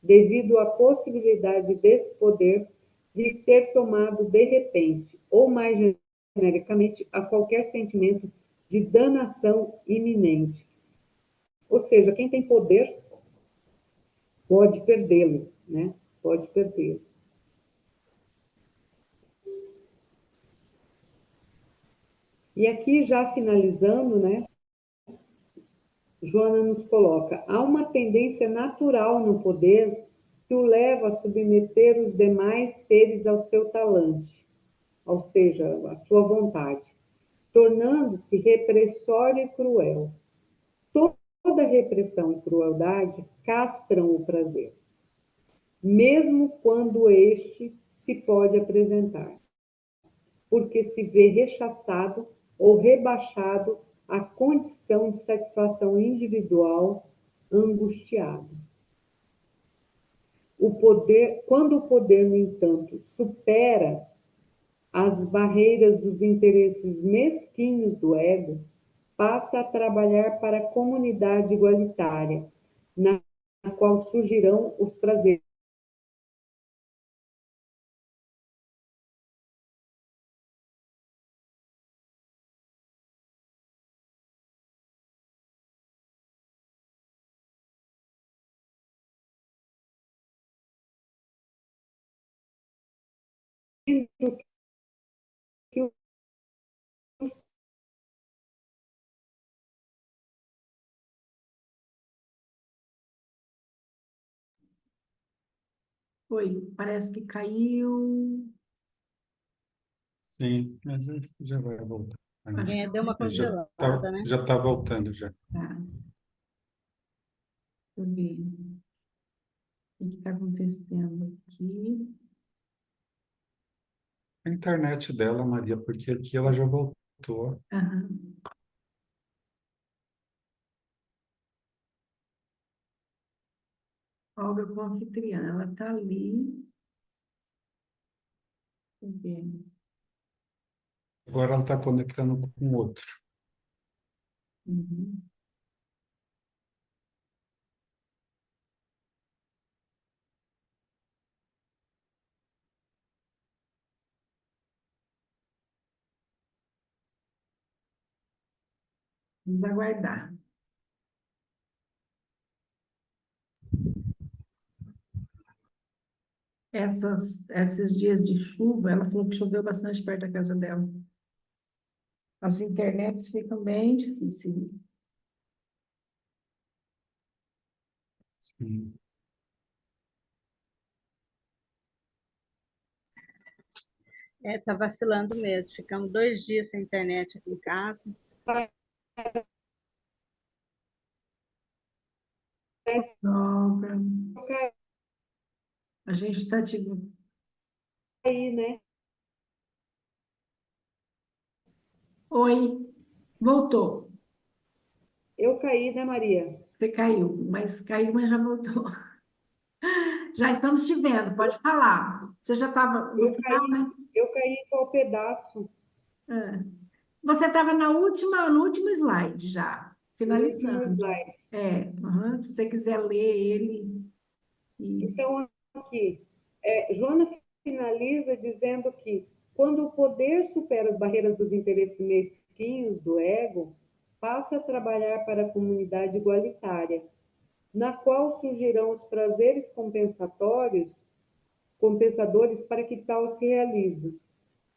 [SPEAKER 3] devido à possibilidade desse poder de ser tomado de repente, ou mais genericamente, a qualquer sentimento de danação iminente. Ou seja, quem tem poder pode perdê-lo, né? Pode perdê-lo. E aqui, já finalizando, né? Joana nos coloca: há uma tendência natural no poder que o leva a submeter os demais seres ao seu talante, ou seja, à sua vontade, tornando-se repressório e cruel. Toda repressão e crueldade castram o prazer, mesmo quando este se pode apresentar, porque se vê rechaçado ou rebaixado à condição de satisfação individual angustiada. Quando o poder, no entanto, supera as barreiras dos interesses mesquinhos do ego, passa a trabalhar para a comunidade igualitária, na qual surgirão os prazeres que os
[SPEAKER 2] Oi, parece que caiu.
[SPEAKER 1] Sim, mas já vai voltar.
[SPEAKER 2] Ah,
[SPEAKER 4] Deu uma
[SPEAKER 1] Já
[SPEAKER 4] congelada,
[SPEAKER 1] está
[SPEAKER 4] né?
[SPEAKER 1] já tá voltando já.
[SPEAKER 2] tá, tô vendo. O que está acontecendo aqui?
[SPEAKER 1] A internet dela, Maria, porque aqui ela já voltou.
[SPEAKER 2] Aham. Olga como anfitriã, ela está ali. Deixa eu ver.
[SPEAKER 1] Agora ela está conectando com outro.
[SPEAKER 2] Uhum. Vamos aguardar. Esses dias de chuva, ela falou que choveu bastante perto da casa dela. As internets ficam bem difíceis.
[SPEAKER 1] Sim.
[SPEAKER 4] Tá vacilando mesmo. Ficamos 2 dias sem internet aqui em casa.
[SPEAKER 2] Olga, a gente está te...
[SPEAKER 3] Aí, né?
[SPEAKER 2] Oi, voltou.
[SPEAKER 3] Eu caí, né, Maria?
[SPEAKER 2] Você caiu, mas já voltou. Já estamos te vendo, pode falar. Você já estava no
[SPEAKER 3] Eu
[SPEAKER 2] final,
[SPEAKER 3] caí,
[SPEAKER 2] né?
[SPEAKER 3] eu caí em qual pedaço?
[SPEAKER 2] É. Você estava no último slide já,
[SPEAKER 3] No último
[SPEAKER 2] finalizando.
[SPEAKER 3] slide.
[SPEAKER 2] Se você quiser ler ele. E...
[SPEAKER 3] Então, aqui, Joana finaliza dizendo que quando o poder supera as barreiras dos interesses mesquinhos do ego, passa a trabalhar para a comunidade igualitária, na qual surgirão os prazeres compensadores para que tal se realize,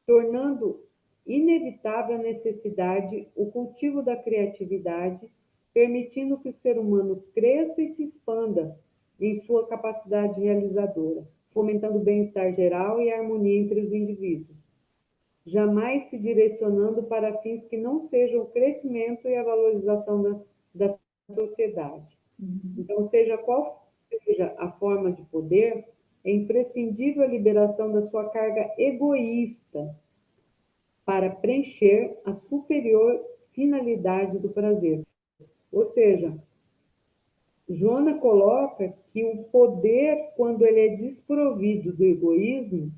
[SPEAKER 3] tornando inevitável a necessidade o cultivo da criatividade, permitindo que o ser humano cresça e se expanda em sua capacidade realizadora, fomentando o bem-estar geral e a harmonia entre os indivíduos, jamais se direcionando para fins que não sejam o crescimento e a valorização da sociedade.
[SPEAKER 2] Uhum.
[SPEAKER 3] Então, seja qual seja a forma de poder, é imprescindível a liberação da sua carga egoísta para preencher a superior finalidade do prazer. Ou seja, Joana coloca que o poder, quando ele é desprovido do egoísmo,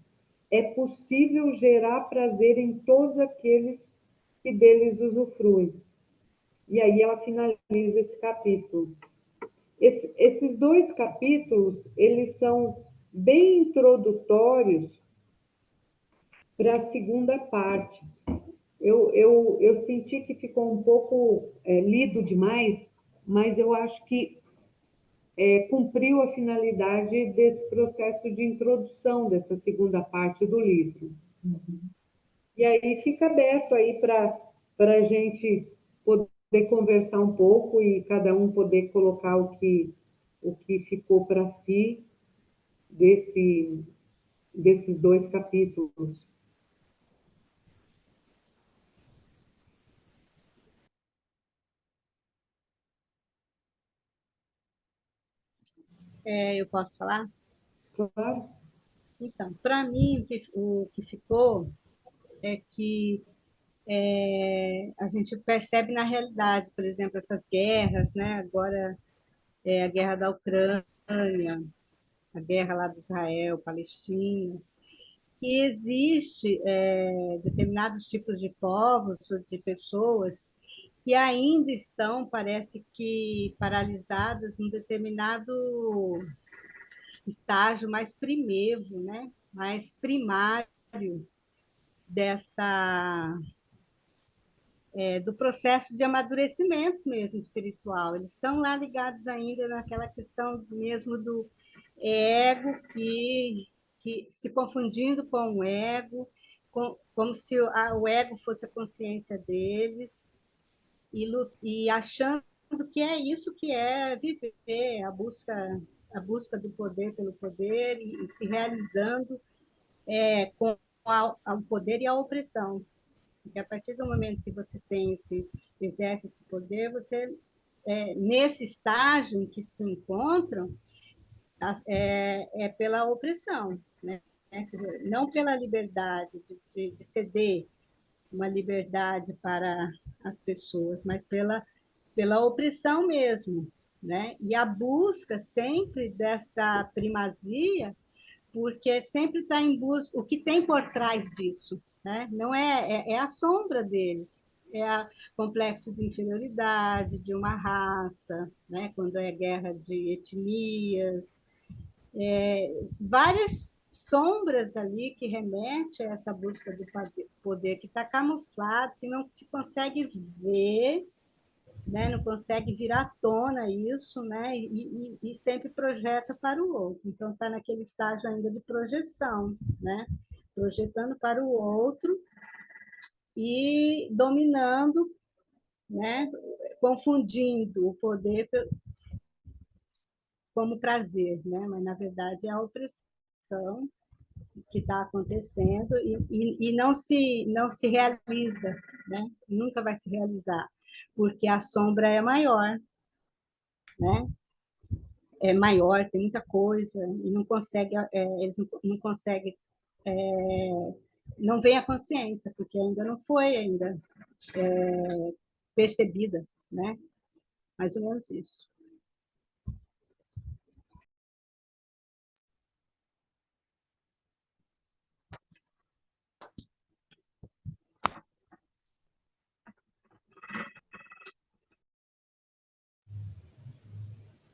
[SPEAKER 3] é possível gerar prazer em todos aqueles que deles usufruem. E aí ela finaliza esse capítulo. Esses dois capítulos, eles são bem introdutórios para a segunda parte. Eu senti que ficou um pouco lido demais, mas eu acho que cumpriu a finalidade desse processo de introdução dessa segunda parte do livro.
[SPEAKER 2] Uhum.
[SPEAKER 3] E aí fica aberto aí para a gente poder conversar um pouco e cada um poder colocar o que ficou para si desse, desses dois capítulos.
[SPEAKER 4] Eu posso falar?
[SPEAKER 3] Claro.
[SPEAKER 4] Então, para mim, o que ficou é que a gente percebe na realidade, por exemplo, essas guerras, né? Agora a guerra da Ucrânia, a guerra lá de Israel, Palestina, que existe determinados tipos de povos ou de pessoas que ainda estão, parece que, paralisadas num determinado estágio mais primevo, né? Mais primário dessa do processo de amadurecimento mesmo espiritual. Eles estão lá ligados ainda naquela questão mesmo do ego que se confundindo com o ego, como se o ego fosse a consciência deles e achando que é isso que é viver, a busca do poder pelo poder e se realizando com o poder e a opressão. Porque a partir do momento que você exerce esse poder, você, nesse estágio em que se encontram, é pela opressão, né? Não pela liberdade de ceder uma liberdade para as pessoas, mas pela opressão mesmo, né? E a busca sempre dessa primazia, porque sempre está em busca o que tem por trás disso, né? Não é a sombra deles, é o complexo de inferioridade de uma raça, né? Quando é guerra de etnias, várias sombras ali que remete a essa busca do poder que está camuflado, que não se consegue ver, né? Não consegue vir à tona isso, né? E sempre projeta para o outro. Então, está naquele estágio ainda de projeção, né? Projetando para o outro e dominando, né? Confundindo o poder como prazer, né? Mas, na verdade, é a opressão que está acontecendo e não se realiza, né? Nunca vai se realizar, porque a sombra é maior, né? É maior, tem muita coisa, e não consegue, eles não conseguem, não vem a consciência, porque ainda não foi ainda percebida, né? Mais ou menos isso.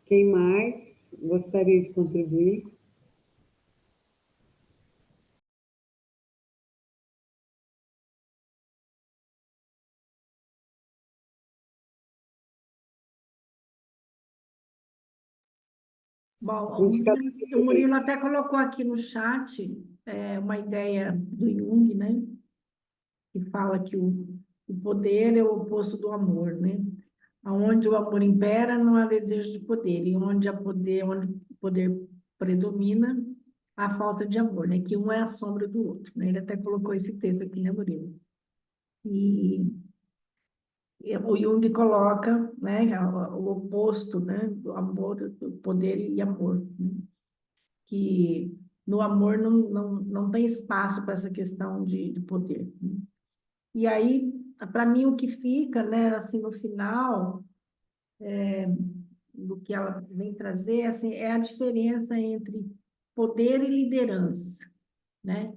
[SPEAKER 3] Quem mais gostaria de contribuir?
[SPEAKER 2] Bom,
[SPEAKER 3] Um de cada
[SPEAKER 2] o Murilo
[SPEAKER 3] vez.
[SPEAKER 2] até colocou aqui no chat uma ideia do Jung, né? Que fala que o poder é o oposto do amor, né? Onde o amor impera, não há desejo de poder, e onde o poder predomina, há falta de amor, né? Que um é a sombra do outro, né? Ele até colocou esse texto aqui, né, Murilo? E o Jung coloca, né, o oposto, né, do amor, do poder e amor, né? Que no amor não tem espaço para essa questão de poder, né? E aí, para mim, o que fica, né, assim, no final, do que ela vem trazer, assim, é a diferença entre poder e liderança, né?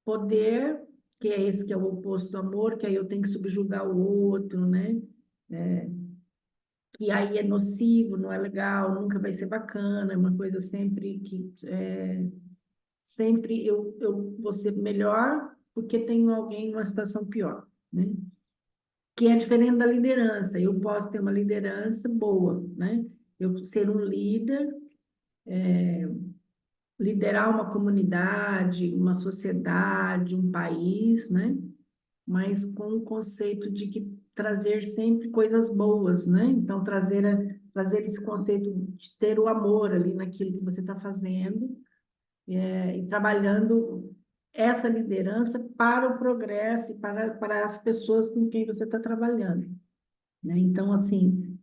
[SPEAKER 2] Poder, que é esse que é o oposto do amor, que aí eu tenho que subjugar o outro, né? Que aí é nocivo, não é legal, nunca vai ser bacana, é uma coisa sempre que sempre eu vou ser melhor porque tenho alguém numa situação pior, né? Que é diferente da liderança. Eu posso ter uma liderança boa, né? Eu ser um líder, liderar uma comunidade, uma sociedade, um país, né? Mas com o conceito de que trazer sempre coisas boas, né? Então, trazer esse conceito de ter o amor ali naquilo que você está fazendo, e trabalhando essa liderança para o progresso e para as pessoas com quem você está trabalhando, né? Então, assim,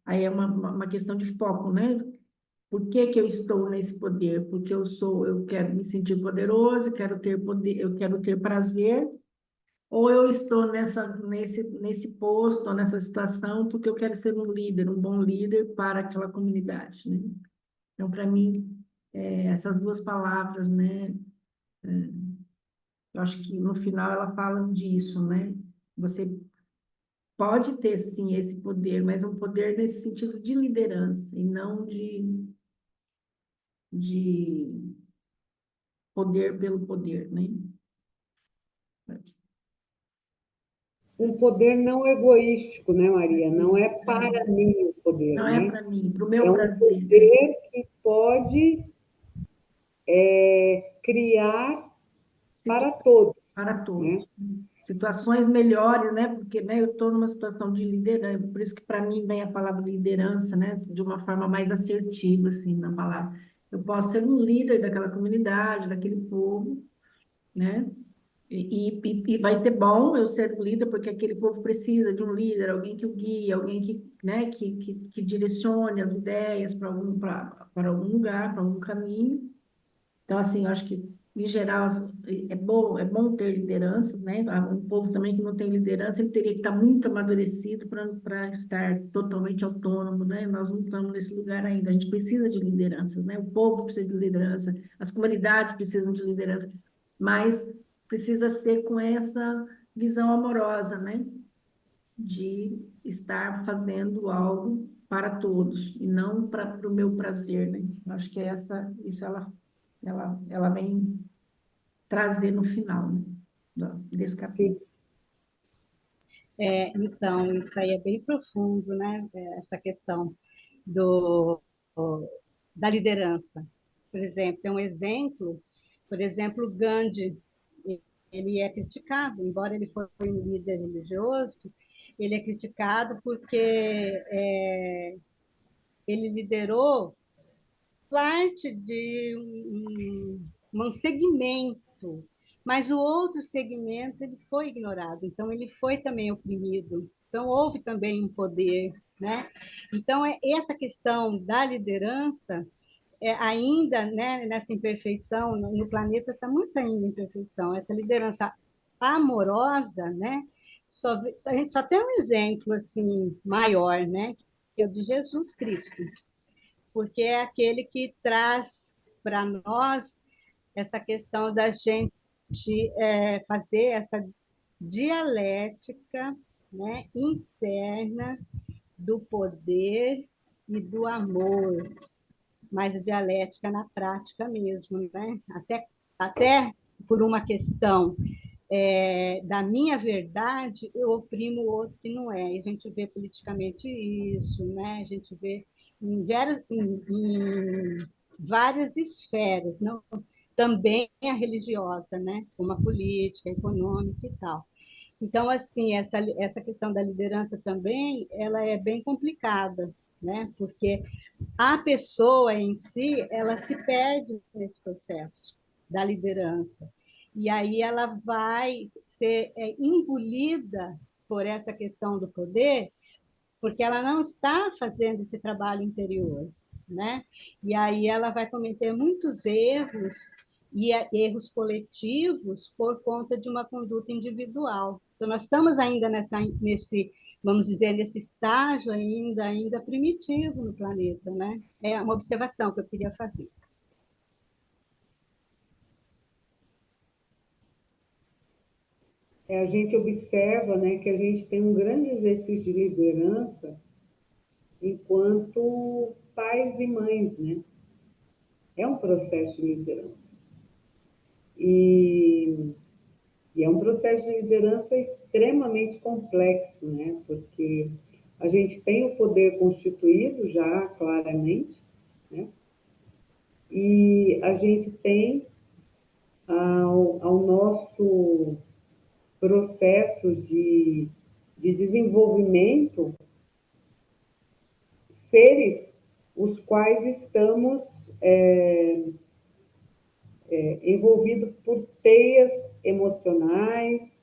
[SPEAKER 2] aí é uma questão de foco, né? Por que que eu estou nesse poder? Porque eu quero me sentir poderoso, quero ter poder, eu quero ter prazer, ou eu estou nesse posto, nessa situação, porque eu quero ser um líder, um bom líder para aquela comunidade, né? Então, para mim, essas duas palavras, né? Eu acho que no final ela fala disso, né? Você pode ter, sim, esse poder, mas um poder nesse sentido de liderança e não de poder pelo poder, né?
[SPEAKER 3] Um poder não egoístico, né, Maria? Não é para mim o poder,
[SPEAKER 2] Não é
[SPEAKER 3] né?
[SPEAKER 2] para mim, para o
[SPEAKER 3] É
[SPEAKER 2] meu
[SPEAKER 3] um
[SPEAKER 2] prazer, né?
[SPEAKER 3] poder que pode criar para todos,
[SPEAKER 2] Para
[SPEAKER 3] né?
[SPEAKER 2] todos. Situações melhores, né? Porque, né, eu estou numa situação de liderança, por isso que para mim vem a palavra liderança, né? De uma forma mais assertiva, assim, na palavra. Eu posso ser um líder daquela comunidade, daquele povo, né? E vai ser bom eu ser líder, porque aquele povo precisa de um líder, alguém que o guie, alguém que, né, que direcione as ideias para algum lugar, para algum caminho. Então, assim, eu acho que, em geral, assim, é bom ter lideranças, né? Um povo também que não tem liderança, ele teria que estar muito amadurecido para estar totalmente autônomo, né? Nós não estamos nesse lugar ainda. A gente precisa de lideranças, né? O povo precisa de liderança, as comunidades precisam de liderança, mas precisa ser com essa visão amorosa, né? De estar fazendo algo para todos e não para o meu prazer, né? Eu acho que isso ela vem trazer no final, né, desse
[SPEAKER 3] Sim,
[SPEAKER 2] capítulo.
[SPEAKER 4] Então, isso aí é bem profundo, né? Essa questão do, da liderança. Por exemplo, tem um exemplo, por exemplo, o Gandhi, ele é criticado, embora ele foi um líder religioso, ele é criticado porque ele liderou parte de um segmento, mas o outro segmento ele foi ignorado, então ele foi também oprimido. Então houve também um poder, né? Então essa questão da liderança ainda, né, nessa imperfeição no planeta está muito ainda imperfeição. Essa liderança amorosa, né? A gente só tem um exemplo assim maior, né? Que é o de Jesus Cristo, porque é aquele que traz para nós essa questão da gente fazer essa dialética, né, interna do poder e do amor, mas a dialética na prática mesmo, né? Até por uma questão da minha verdade, eu oprimo o outro que não é. E a gente vê politicamente isso, né? A gente vê em várias esferas, não? Também a religiosa, né? Como a política, a econômica e tal. Então, assim, essa questão da liderança também, ela é bem complicada, né? Porque a pessoa em si, ela se perde nesse processo da liderança. E aí ela vai ser engolida por essa questão do poder, porque ela não está fazendo esse trabalho interior, né? E aí ela vai cometer muitos erros e erros coletivos por conta de uma conduta individual. Então nós estamos ainda nesse, vamos dizer, nesse estágio ainda primitivo no planeta, né? É uma observação que eu queria fazer.
[SPEAKER 3] a gente observa, né, que a gente tem um grande exercício de liderança enquanto pais e mães, né? É um processo de liderança. E, e é um processo de liderança extremamente complexo, né? Porque a gente tem o poder constituído já claramente, né? E a gente tem ao nosso processo de desenvolvimento seres os quais estamos envolvidos por teias emocionais,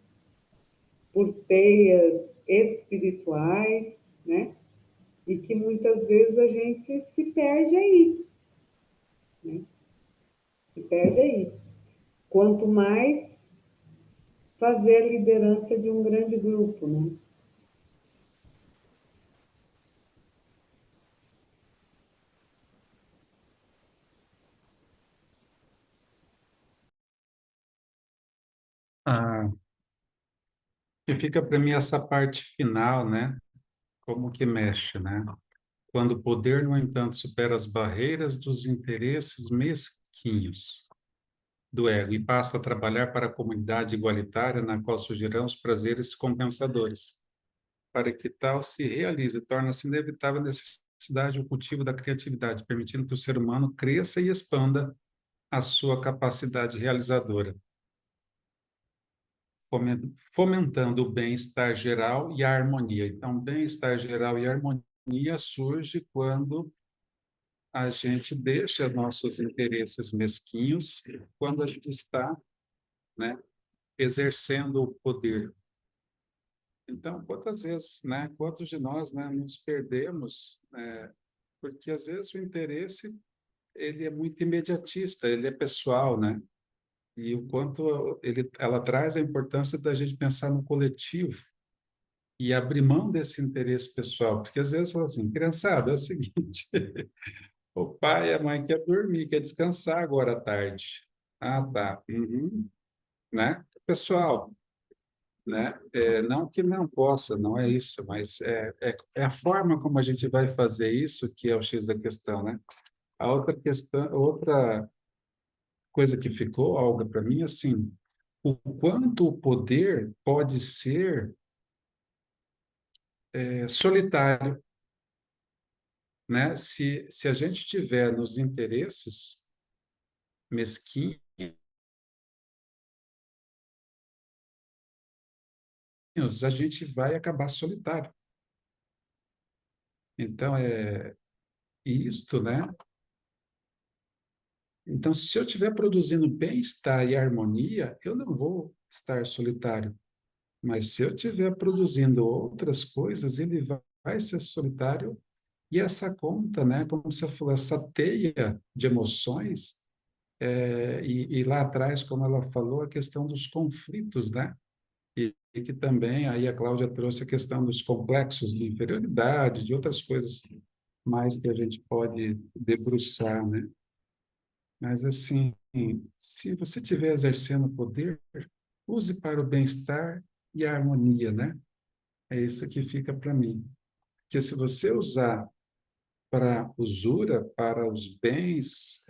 [SPEAKER 3] por teias espirituais, né? E que muitas vezes a gente se perde aí, né? Se perde aí. Quanto mais fazer a liderança de um grande grupo, né?
[SPEAKER 1] Ah, e fica para mim essa parte final, né? Como que mexe, né? Quando o poder, no entanto, supera as barreiras dos interesses mesquinhos do ego e passa a trabalhar para a comunidade igualitária na qual surgirão os prazeres compensadores. Para que tal se realize, torna-se inevitável a necessidade o cultivo da criatividade, permitindo que o ser humano cresça e expanda a sua capacidade realizadora, fomentando o bem-estar geral e a harmonia. Então, bem-estar geral e harmonia surge quando a gente deixa nossos interesses mesquinhos, quando a gente está, né, exercendo o poder. Então, quantas vezes, né, quantos de nós, né, nos perdemos, porque às vezes o interesse ele é muito imediatista, ele é pessoal, né? E o quanto ela traz a importância da gente pensar no coletivo e abrir mão desse interesse pessoal, porque às vezes fala assim, criançada, é o seguinte, o pai e a mãe quer dormir, quer descansar agora à tarde. Ah, tá. Uhum. Né? Pessoal, né? Não que não possa, não é isso, mas é a forma como a gente vai fazer isso que é o X da questão, né? A outra questão, outra coisa que ficou, Olga, para mim, assim, o quanto o poder pode ser solitário, né? Se a gente tiver nos interesses mesquinhos, a gente vai acabar solitário. Então, isto, né? Então, se eu estiver produzindo bem-estar e harmonia, eu não vou estar solitário. Mas se eu estiver produzindo outras coisas, ele vai ser solitário. E essa conta, né, como você falou, essa teia de emoções, e lá atrás, como ela falou, a questão dos conflitos, né? E que também, aí a Cláudia trouxe a questão dos complexos de inferioridade, de outras coisas mais que a gente pode debruçar, né? Mas, assim, se você estiver exercendo poder, use para o bem-estar e a harmonia, né? É isso que fica para mim. Porque se você usar para usura, para os bens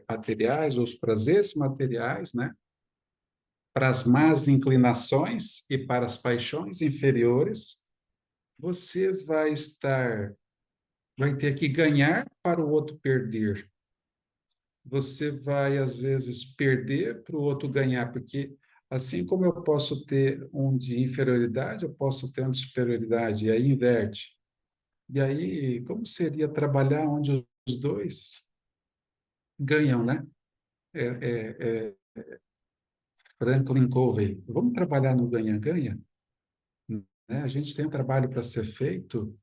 [SPEAKER 1] materiais, ou os prazeres materiais, né? Para as más inclinações e para as paixões inferiores, você vai ter que ganhar para o outro perder. Você vai, às vezes, perder para o outro ganhar, porque assim como eu posso ter um de inferioridade, eu posso ter um de superioridade, e aí inverte. E aí, como seria trabalhar onde os dois ganham, né? É, Franklin Covey. Vamos trabalhar no ganha-ganha, né? A gente tem um trabalho para ser feito,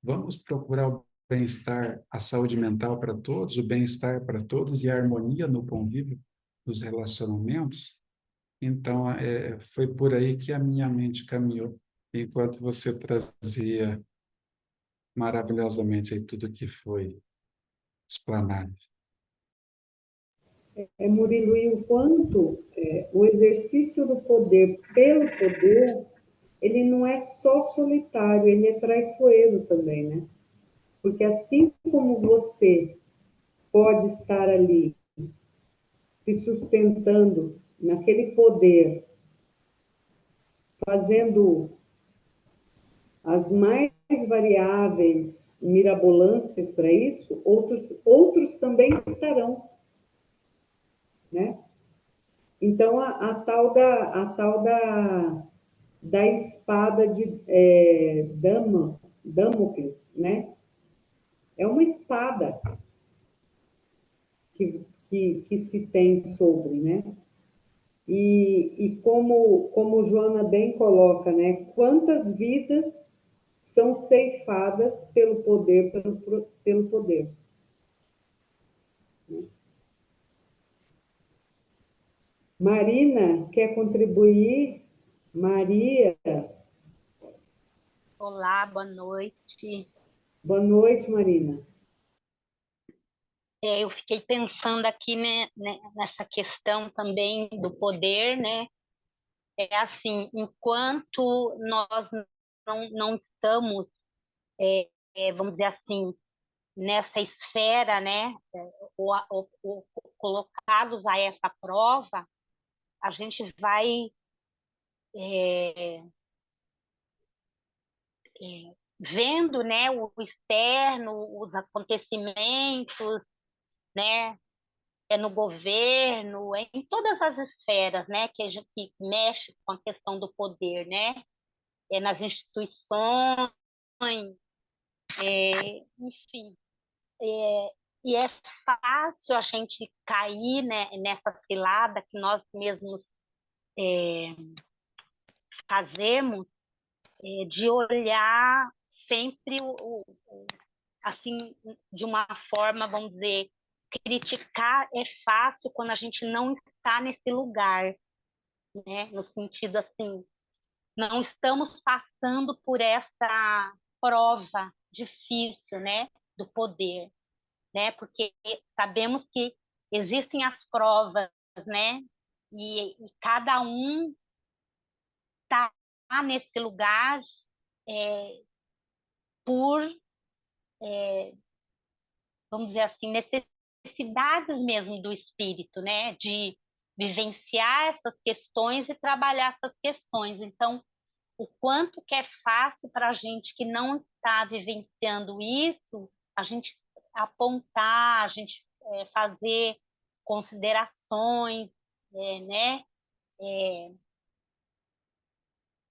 [SPEAKER 1] vamos procurar o bem-estar, a saúde mental para todos, o bem-estar para todos e a harmonia no convívio dos relacionamentos. Então, foi por aí que a minha mente caminhou, enquanto você trazia maravilhosamente aí tudo que foi explanado.
[SPEAKER 3] Murilo, e o quanto o exercício do poder pelo poder, ele não é só solitário, ele é traiçoeiro também, né? Porque assim como você pode estar ali se sustentando naquele poder, fazendo as mais variáveis mirabolâncias para isso, outros também estarão, né? Então, da espada de Damocles, né? É uma espada que se tem sobre, né? E como Joana bem coloca, né? Quantas vidas são ceifadas pelo poder. Marina, quer contribuir? Maria,
[SPEAKER 5] Olá, boa noite.
[SPEAKER 3] boa noite, Marina.
[SPEAKER 5] Eu fiquei pensando aqui, né, nessa questão também do poder, né? É assim, enquanto nós não estamos, vamos dizer assim, nessa esfera, né, ou colocados a essa prova, a gente vai vendo, né, o externo, os acontecimentos, né, no governo, em todas as esferas, né, que mexe com a questão do poder, né, nas instituições, enfim. E é fácil a gente cair, né, nessa cilada que nós mesmos fazermos de olhar sempre assim, de uma forma, vamos dizer, criticar é fácil quando a gente não está nesse lugar, né? No sentido assim, não estamos passando por essa prova difícil, né? Do poder, né? Porque sabemos que existem as provas, né? E cada um está nesse lugar por, vamos dizer assim, necessidades mesmo do espírito, né? De vivenciar essas questões e trabalhar essas questões. Então, o quanto que é fácil para a gente que não está vivenciando isso, a gente apontar, a gente fazer considerações, né?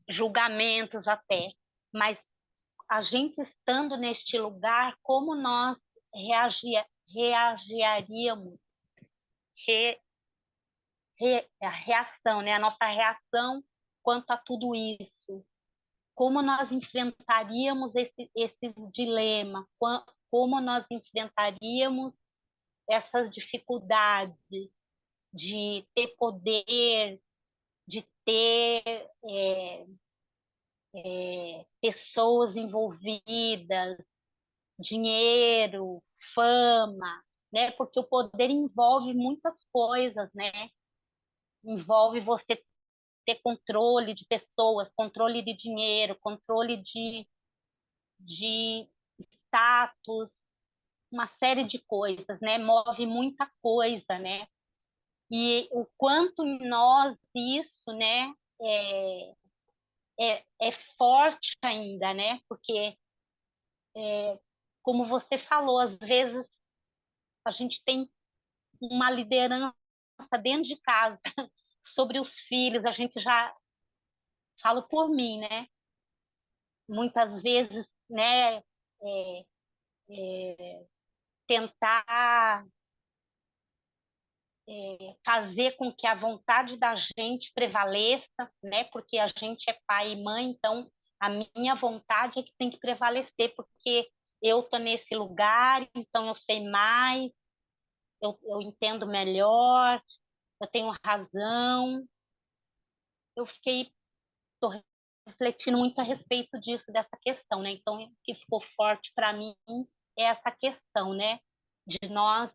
[SPEAKER 5] Julgamentos até. Mas a gente estando neste lugar, como nós reagiríamos, a reação, né? A nossa reação quanto a tudo isso, como nós enfrentaríamos esse dilema, como nós enfrentaríamos essas dificuldades de ter poder, de ter pessoas envolvidas, dinheiro, fama, né? Porque o poder envolve muitas coisas, né? Envolve você ter controle de pessoas, controle de dinheiro, controle de status, uma série de coisas, né? Move muita coisa, né? E o quanto em nós isso, né? É forte ainda, né? Porque, como você falou, às vezes a gente tem uma liderança dentro de casa sobre os filhos, a gente já falo por mim, né? Muitas vezes, né? É, tentar fazer com que a vontade da gente prevaleça, né? Porque a gente é pai e mãe, então a minha vontade é que tem que prevalecer, porque eu estou nesse lugar, então eu sei mais, eu entendo melhor, eu tenho razão. Eu fiquei tô refletindo muito a respeito disso, dessa questão, né? Então, o que ficou forte para mim é essa questão, né? De nós,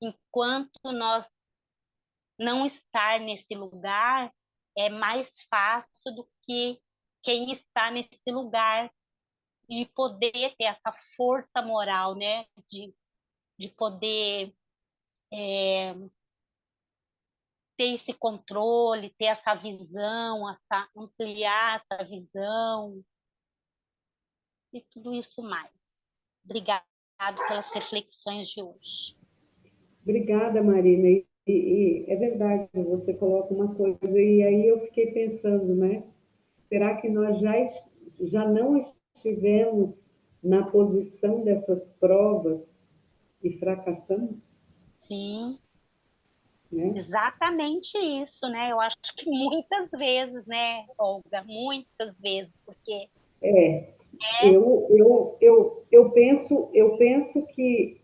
[SPEAKER 5] enquanto nós não estar nesse lugar, é mais fácil do que quem está nesse lugar e poder ter essa força moral, né? De poder ter esse controle, ter essa visão, ampliar essa visão e tudo isso mais. Obrigada pelas reflexões de hoje.
[SPEAKER 3] Obrigada, Marina. E é verdade, você coloca uma coisa, e aí eu fiquei pensando, né? Será que nós já não estivemos na posição dessas provas e fracassamos?
[SPEAKER 5] Sim,
[SPEAKER 3] Né?
[SPEAKER 5] exatamente isso, né? Eu acho que muitas vezes, né, Olga? Muitas vezes, porque
[SPEAKER 3] É,
[SPEAKER 5] é,
[SPEAKER 3] eu penso que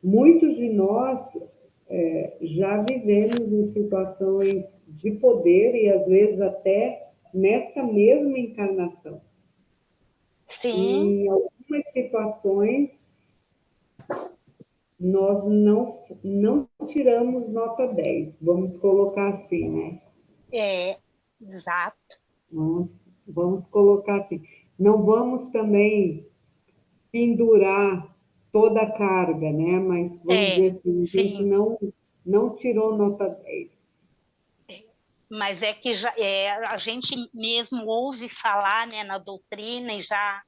[SPEAKER 3] muitos de nós já vivemos em situações de poder e às vezes até nesta mesma encarnação.
[SPEAKER 5] sim,
[SPEAKER 3] E em algumas situações nós não tiramos nota 10, vamos colocar assim, né?
[SPEAKER 5] exato.
[SPEAKER 3] Vamos colocar assim. Não vamos também pendurar toda a carga, né? Mas vamos dizer assim, a gente
[SPEAKER 5] Sim.
[SPEAKER 3] não tirou nota 10.
[SPEAKER 5] Mas é que a gente mesmo ouve falar, né, na doutrina e já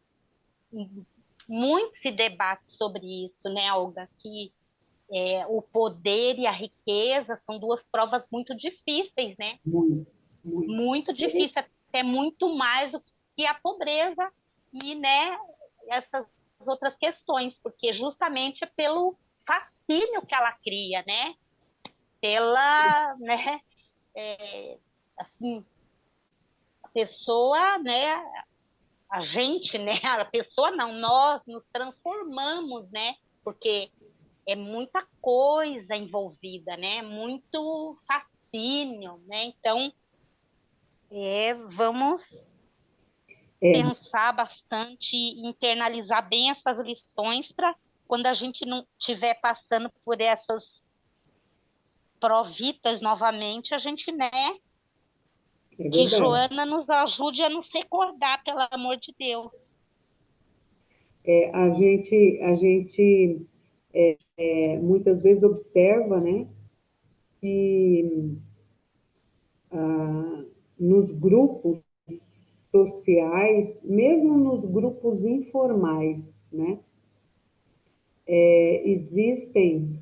[SPEAKER 5] muito se debate sobre isso, né, Olga? Que o poder e a riqueza são duas provas muito difíceis, né?
[SPEAKER 3] Muito, muito.
[SPEAKER 5] Muito difícil, até muito mais do que a pobreza e, né, essas outras questões, porque justamente é pelo fascínio que ela cria, né? pela, né, assim, a pessoa, né, a gente, né, a pessoa não, nós nos transformamos, né, porque é muita coisa envolvida, né, muito fascínio, né, então vamos
[SPEAKER 3] É,
[SPEAKER 5] pensar bastante, internalizar bem essas lições para quando a gente não estiver passando por essas provitas novamente, a gente, né,
[SPEAKER 3] é
[SPEAKER 5] que
[SPEAKER 3] verdade.
[SPEAKER 5] Joana nos ajude a nos recordar, pelo amor de Deus.
[SPEAKER 3] A gente muitas vezes observa, né, que nos grupos sociais, mesmo nos grupos informais, né, existem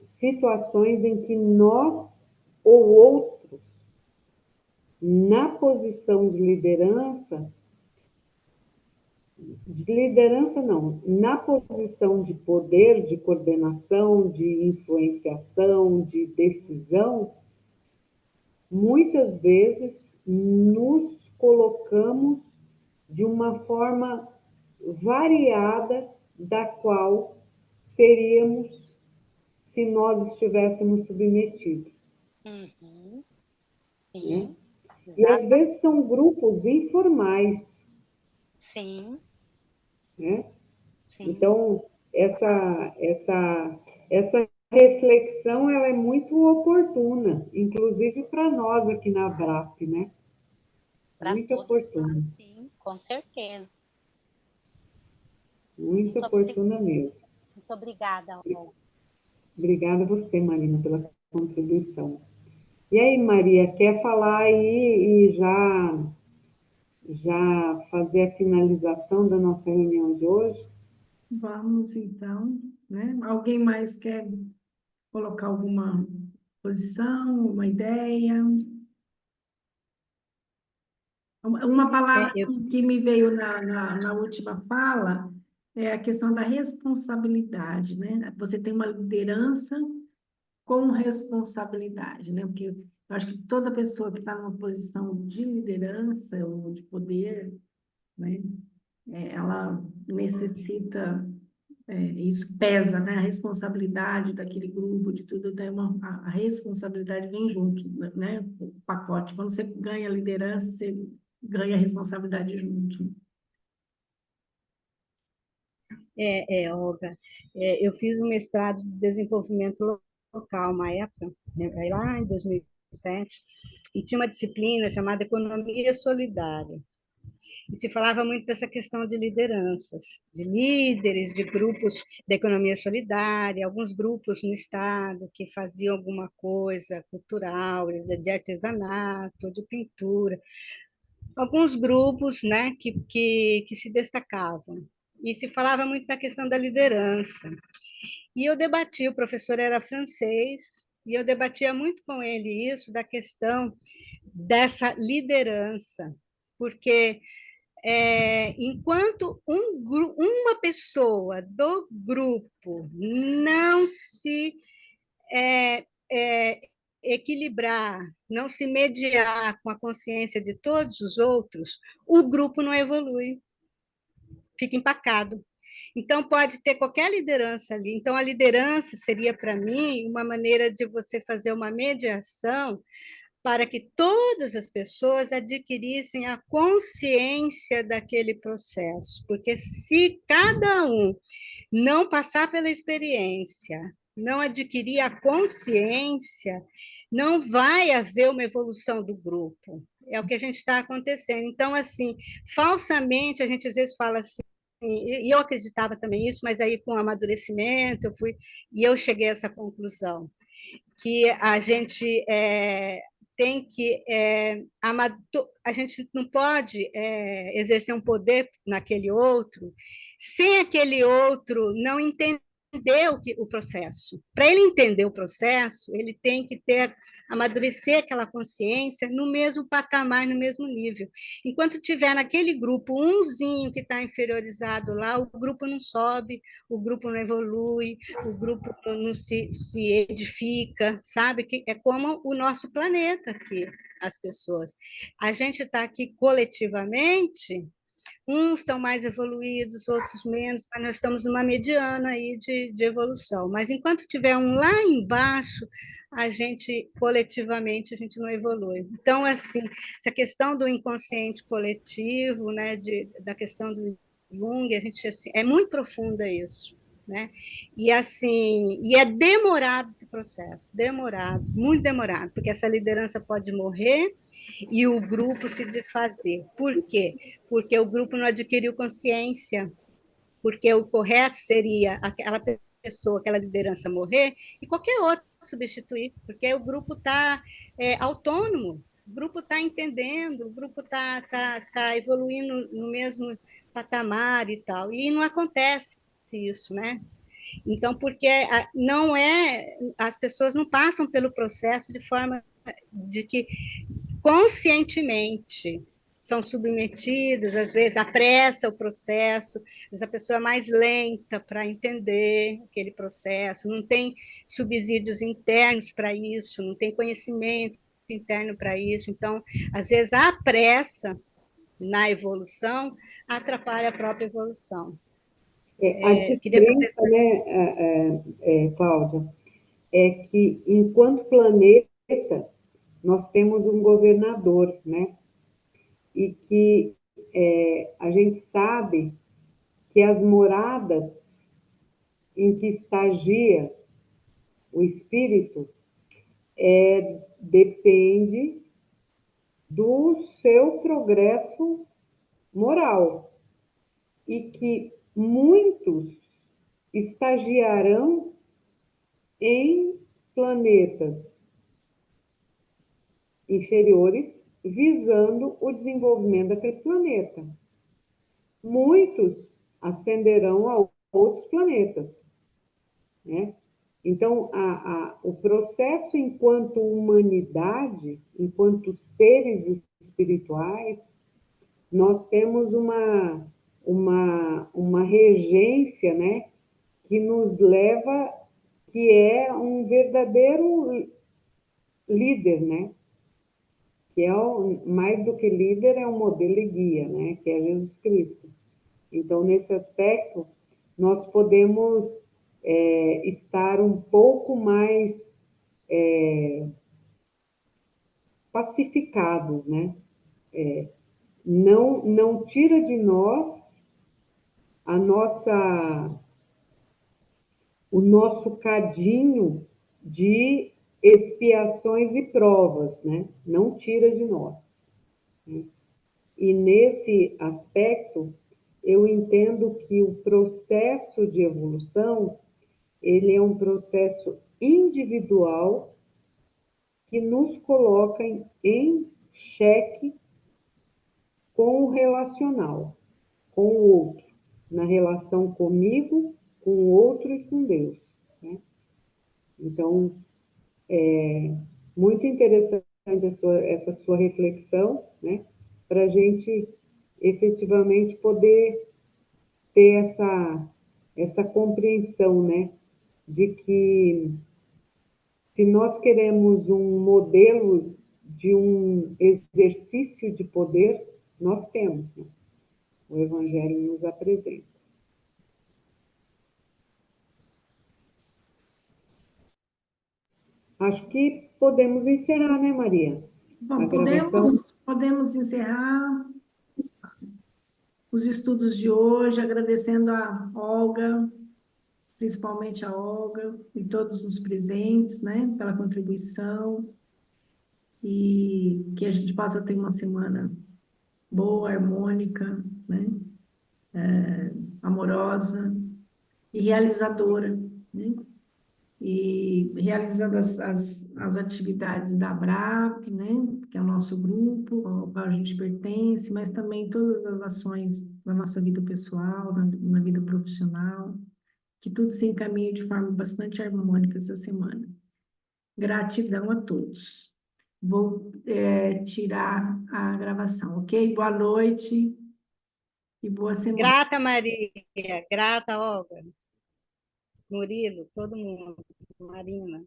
[SPEAKER 3] situações em que nós ou outros, na posição de liderança não, na posição de poder, de coordenação, de influenciação, de decisão, muitas vezes nos colocamos de uma forma variada da qual seríamos se nós estivéssemos submetidos,
[SPEAKER 5] Uhum,
[SPEAKER 3] né?
[SPEAKER 5] sim,
[SPEAKER 3] E às
[SPEAKER 5] exatamente,
[SPEAKER 3] vezes são grupos informais,
[SPEAKER 5] sim,
[SPEAKER 3] né?
[SPEAKER 5] sim,
[SPEAKER 3] Então, essa reflexão ela é muito oportuna, inclusive para nós aqui na BRAP, né?
[SPEAKER 5] para
[SPEAKER 3] Muito
[SPEAKER 5] todos nós,
[SPEAKER 3] oportuna,
[SPEAKER 5] sim, com certeza.
[SPEAKER 3] muito
[SPEAKER 5] Muito,
[SPEAKER 3] oportuna mesmo.
[SPEAKER 5] muito obrigada, Olga.
[SPEAKER 3] Obrigada a você, Marina, pela contribuição. E aí, Maria, quer falar aí e já fazer a finalização da nossa reunião de hoje?
[SPEAKER 2] Vamos, então, né? Alguém mais quer colocar alguma posição, uma ideia? Uma palavra
[SPEAKER 4] Eu
[SPEAKER 2] que me veio na última fala é a questão da responsabilidade, né? Você tem uma liderança com responsabilidade, né? Porque eu acho que toda pessoa que está numa posição de liderança ou de poder, né? Ela necessita, isso pesa, né? A responsabilidade daquele grupo, de tudo, tem a responsabilidade vem junto, né? O pacote. Quando você ganha liderança, você ganha a responsabilidade junto.
[SPEAKER 4] Olga, eu fiz um mestrado de desenvolvimento local, uma época, né, lá em 2007, e tinha uma disciplina chamada Economia Solidária. E se falava muito dessa questão de lideranças, de líderes, de grupos da economia solidária, alguns grupos no Estado que faziam alguma coisa cultural, de artesanato, de pintura, alguns grupos, né, que se destacavam. E se falava muito da questão da liderança. E eu debati, o professor era francês, e eu debatia muito com ele isso, da questão dessa liderança, porque enquanto uma pessoa do grupo não se é, é, equilibrar, não se mediar com a consciência de todos os outros, o grupo não evolui, fica empacado. Então, pode ter qualquer liderança ali. Então, a liderança seria, para mim, uma maneira de você fazer uma mediação para que todas as pessoas adquirissem a consciência daquele processo. Porque se cada um não passar pela experiência, não adquirir a consciência, não vai haver uma evolução do grupo. É o que a gente está acontecendo. Então, assim, falsamente, a gente às vezes fala assim, e eu acreditava também isso, mas aí com o amadurecimento e eu cheguei a essa conclusão, que a gente tem que a gente não pode exercer um poder naquele outro sem aquele outro não entender o processo. Para ele entender o processo, ele tem que ter amadurecer aquela consciência no mesmo patamar, no mesmo nível. Enquanto tiver naquele grupo umzinho que está inferiorizado lá, o grupo não sobe, o grupo não evolui, o grupo não se edifica, sabe? Que é como o nosso planeta aqui, as pessoas. A gente está aqui coletivamente, uns estão mais evoluídos, outros menos, mas nós estamos numa mediana aí de evolução. Mas enquanto tiver um lá embaixo, a gente, coletivamente, a gente não evolui. Então, assim, essa questão do inconsciente coletivo, né, da questão do Jung, a gente, assim, é muito profunda isso. Né? E assim, e é demorado esse processo, demorado, muito demorado, porque essa liderança pode morrer e o grupo se desfazer. Por quê? Porque o grupo não adquiriu consciência, porque o correto seria aquela pessoa, aquela liderança morrer e qualquer outro substituir, porque o grupo está autônomo, o grupo está entendendo, o grupo tá evoluindo no mesmo patamar e tal, e não acontece isso, né? Então, porque não é, as pessoas não passam pelo processo de forma de que conscientemente são submetidos, às vezes apressa o processo, às vezes a pessoa é mais lenta para entender aquele processo, não tem subsídios internos para isso, não tem conhecimento interno para isso, então, às vezes a pressa na evolução atrapalha a própria evolução.
[SPEAKER 3] A
[SPEAKER 4] Queria fazer
[SPEAKER 3] diferença, né, Cláudia, é que enquanto planeta nós temos um governador, né? E que a gente sabe que as moradas em que estagia o espírito depende do seu progresso moral e que muitos estagiarão em planetas inferiores visando o desenvolvimento daquele planeta. Muitos ascenderão a outros planetas, né? Então, o processo enquanto humanidade, enquanto seres espirituais, nós temos uma regência, né, que nos leva, que é um verdadeiro líder, né? Que é mais do que líder, é um modelo e guia, né? Que é Jesus Cristo. Então, nesse aspecto, nós podemos estar um pouco mais pacificados, né? Não tira de nós a o nosso cadinho de expiações e provas, né? Não tira de nós. Né? E nesse aspecto, eu entendo que o processo de evolução, ele é um processo individual que nos coloca em xeque com o relacional, com o outro, na relação comigo, com o outro e com Deus. Né? Então, muito interessante essa sua reflexão, né? Para a gente efetivamente poder ter essa compreensão, né? De que se nós queremos um modelo de um exercício de poder, nós temos, né? O Evangelho nos apresenta. Acho que podemos encerrar, né, Maria? A
[SPEAKER 2] Bom,
[SPEAKER 3] gravação.
[SPEAKER 2] podemos encerrar os estudos de hoje, agradecendo a Olga, principalmente a Olga e todos os presentes, né, pela contribuição, e que a gente possa ter uma semana boa, harmônica, né, amorosa e realizadora, né? E realizando as atividades da ABRAP, né, que é o nosso grupo, ao qual a gente pertence, mas também todas as ações da nossa vida pessoal, na vida profissional, que tudo se encaminhe de forma bastante harmônica essa semana. Gratidão a todos. Vou tirar a gravação, ok? Boa noite e boa semana.
[SPEAKER 4] Grata, Maria. Grata, Olga. Murilo, todo mundo. Marina.